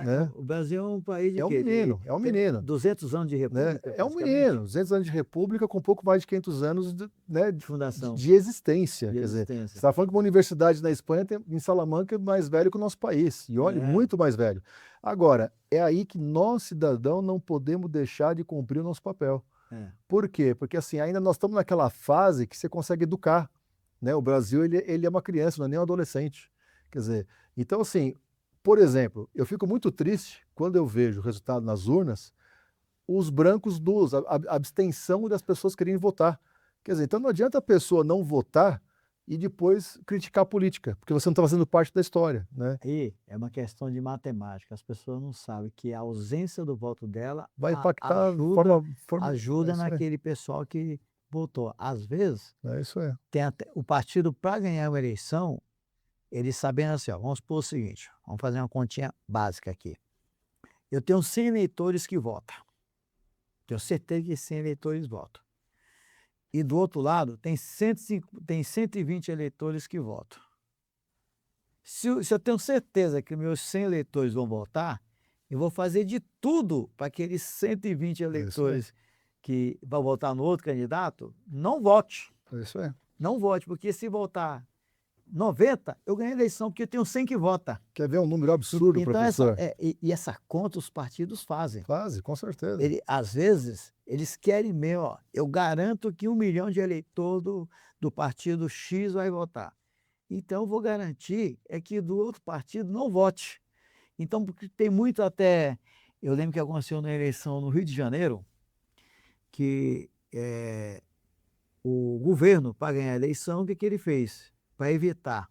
né? O Brasil é um país de É um quê? menino, é um menino. 200 anos de Né? república, É um praticamente, menino, 200 anos de república com pouco mais de 500 anos né, de fundação, de existência. de Quer dizer, você existência. está falando que uma universidade na Espanha, em Salamanca, é mais velho que o nosso país. E olha, É, muito mais velho. Agora, é aí que nós, cidadão, não podemos deixar de cumprir o nosso papel. é. Por quê? Porque assim, ainda nós estamos naquela fase que você consegue educar. Né? O Brasil, ele é uma criança, não é nem um adolescente. Quer dizer, então assim, por exemplo, eu fico muito triste quando eu vejo o resultado nas urnas, os brancos nulos, a abstenção das pessoas querendo votar. Quer dizer, então não adianta a pessoa não votar e depois criticar a política, porque você não está fazendo parte da história, né? Aí é uma questão de matemática. As pessoas não sabem que a ausência do voto dela Vai impactar de é ajuda isso aí, naquele pessoal que votou. Às vezes, é isso aí. tem até, o partido, para ganhar uma eleição, eles sabendo assim, ó, vamos supor o seguinte, vamos fazer uma continha básica aqui. Eu tenho 100 eleitores que votam. Tenho certeza que 100 eleitores votam. E do outro lado, tem 120 eleitores que votam. Se eu tenho certeza que meus 100 eleitores vão votar, eu vou fazer de tudo para aqueles 120 É isso aí. eleitores que vão votar no outro candidato não vote. É isso aí. Não vote, porque se votar 90, eu ganhei a eleição, porque eu tenho 100 que votam. Quer ver um número absurdo, Então, professor? essa conta os partidos fazem. Fase, com certeza. Às vezes, eles querem mesmo, ó, eu garanto que 1 milhão de eleitores do partido X vai votar. Então, eu vou garantir que do outro partido não vote. Então, porque tem muito até... Eu lembro que aconteceu na eleição no Rio de Janeiro, que o governo, para ganhar a eleição, o que ele fez? Para evitar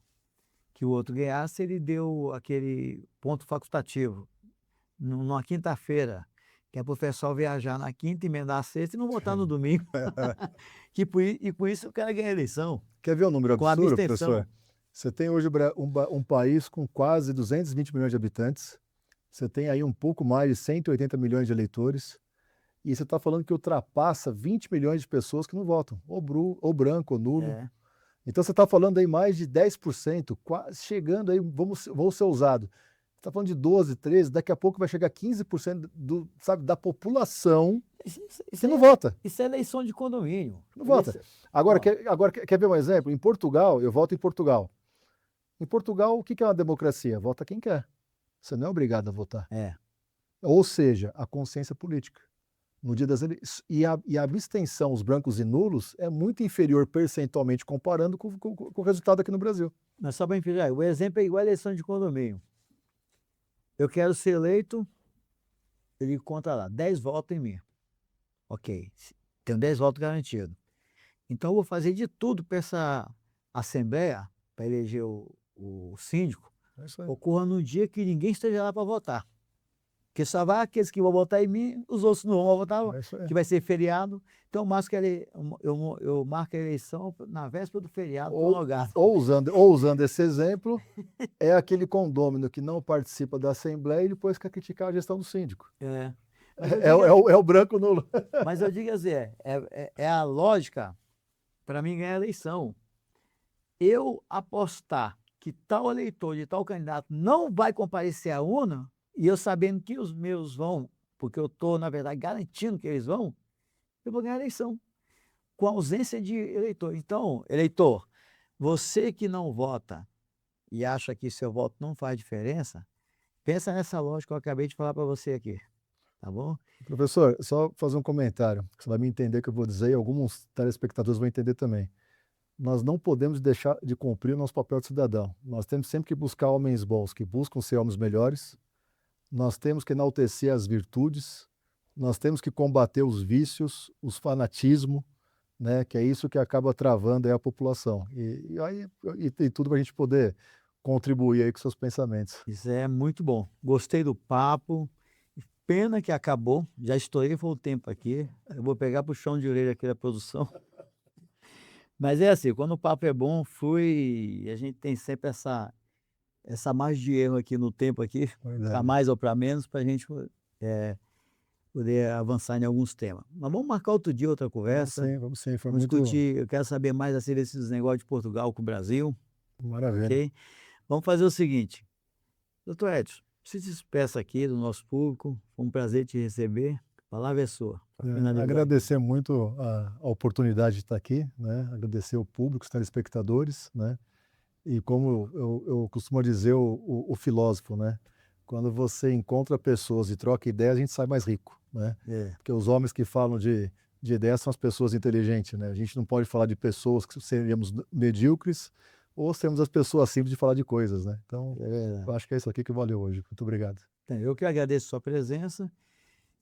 que o outro ganhasse, ele deu aquele ponto facultativo numa quinta-feira, que é para o pessoal viajar na quinta, emendar a sexta e não votar no domingo. E com isso o cara ganha a eleição, Quer ver um número com absurdo, abstenção. professor? Você tem hoje um país com quase 220 milhões de habitantes, você tem aí um pouco mais de 180 milhões de eleitores, e você está falando que ultrapassa 20 milhões de pessoas que não votam, ou branco, ou nulo. É. Então você está falando aí mais de 10%, quase chegando aí, vou ser ousado. Você está falando de 12, 13, daqui a pouco vai chegar 15% sabe, da população que não vota. Isso é eleição de condomínio. Não vota. Agora, quer ver um exemplo? Em Portugal, eu voto em Portugal. Em Portugal, o que é uma democracia? Vota quem quer. Você não é obrigado a votar. É. Ou seja, a consciência política. no dia das eleições. E a abstenção, os brancos e nulos, é muito inferior percentualmente comparando com o resultado aqui no Brasil. Mas só para enfiar, o exemplo é igual a eleição de condomínio. Eu quero ser eleito, ele conta lá, 10 votos em mim. Ok, tenho 10 votos garantidos. Então eu vou fazer de tudo para essa assembleia, para eleger o síndico, É isso aí. ocorra no dia que ninguém esteja lá para votar. Porque só vai aqueles que vão votar em mim, os outros não vão votar, É isso aí. que vai ser feriado. Então eu marco a eleição na véspera do feriado prolongado. Ou usando esse exemplo, é aquele condômino que não participa da Assembleia e depois quer criticar a gestão do síndico. É. É o branco nulo. Mas eu digo assim, é a lógica para mim ganhar a eleição. Eu apostar que tal eleitor de tal candidato não vai comparecer à urna, e eu sabendo que os meus vão, porque eu estou, na verdade, garantindo que eles vão, eu vou ganhar a eleição, com ausência de eleitor. Então, eleitor, você que não vota e acha que seu voto não faz diferença, pensa nessa lógica que eu acabei de falar para você aqui, tá bom? Professor, só fazer um comentário, que você vai me entender o que eu vou dizer e alguns telespectadores vão entender também. Nós não podemos deixar de cumprir o nosso papel de cidadão. Nós temos sempre que buscar homens bons, que buscam ser homens melhores. Nós temos que enaltecer as virtudes. Nós temos que combater os vícios, os fanatismo, né? Que é isso que acaba travando aí a população. E tudo para a gente poder contribuir aí com seus pensamentos. Isso é muito bom. Gostei do papo. Pena que acabou. Já estourei foi o tempo aqui. Eu vou pegar para o chão de orelha aqui da produção. Mas é assim, quando o papo é bom, flui, a gente tem sempre essa margem de erro aqui no tempo aqui, para mais ou para menos, para a gente poder avançar em alguns temas. Mas vamos marcar outro dia, outra conversa. Vamos sim. Foi Vamos muito discutir, eu quero saber mais assim desses negócios de Portugal com o Brasil, maravilha. ok? Vamos fazer o seguinte, doutor Edson, se despeça aqui do nosso público, foi um prazer te receber, a palavra é sua. Agradecer muito a oportunidade de estar aqui, né? Agradecer o público, os telespectadores, né? E como eu costumo dizer, o filósofo, né? Quando você encontra pessoas e troca ideias, a gente sai mais rico, né? Porque os homens que falam de ideias são as pessoas inteligentes, né? A gente não pode falar de pessoas que seríamos medíocres ou sermos as pessoas simples de falar de coisas, né? Então, eu acho que é isso aqui que valeu hoje. Muito obrigado. Eu que agradeço a sua presença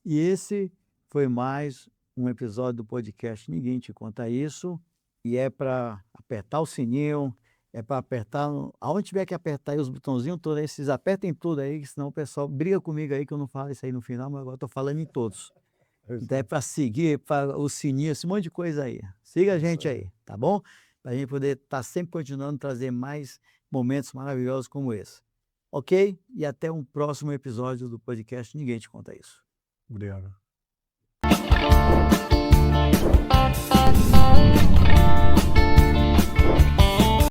e esse foi mais um episódio do podcast Ninguém Te Conta Isso, e é para apertar o sininho, é para apertar, aonde tiver que apertar aí os botãozinhos todos aí, vocês apertem tudo aí, senão o pessoal briga comigo aí que eu não falo isso aí no final, mas agora eu tô falando em todos. Então é para seguir, para o sininho, esse monte de coisa aí. Siga a gente aí, tá bom? Para a gente poder estar sempre continuando a trazer mais momentos maravilhosos como esse. Ok? E até um próximo episódio do podcast Ninguém Te Conta Isso. Obrigado.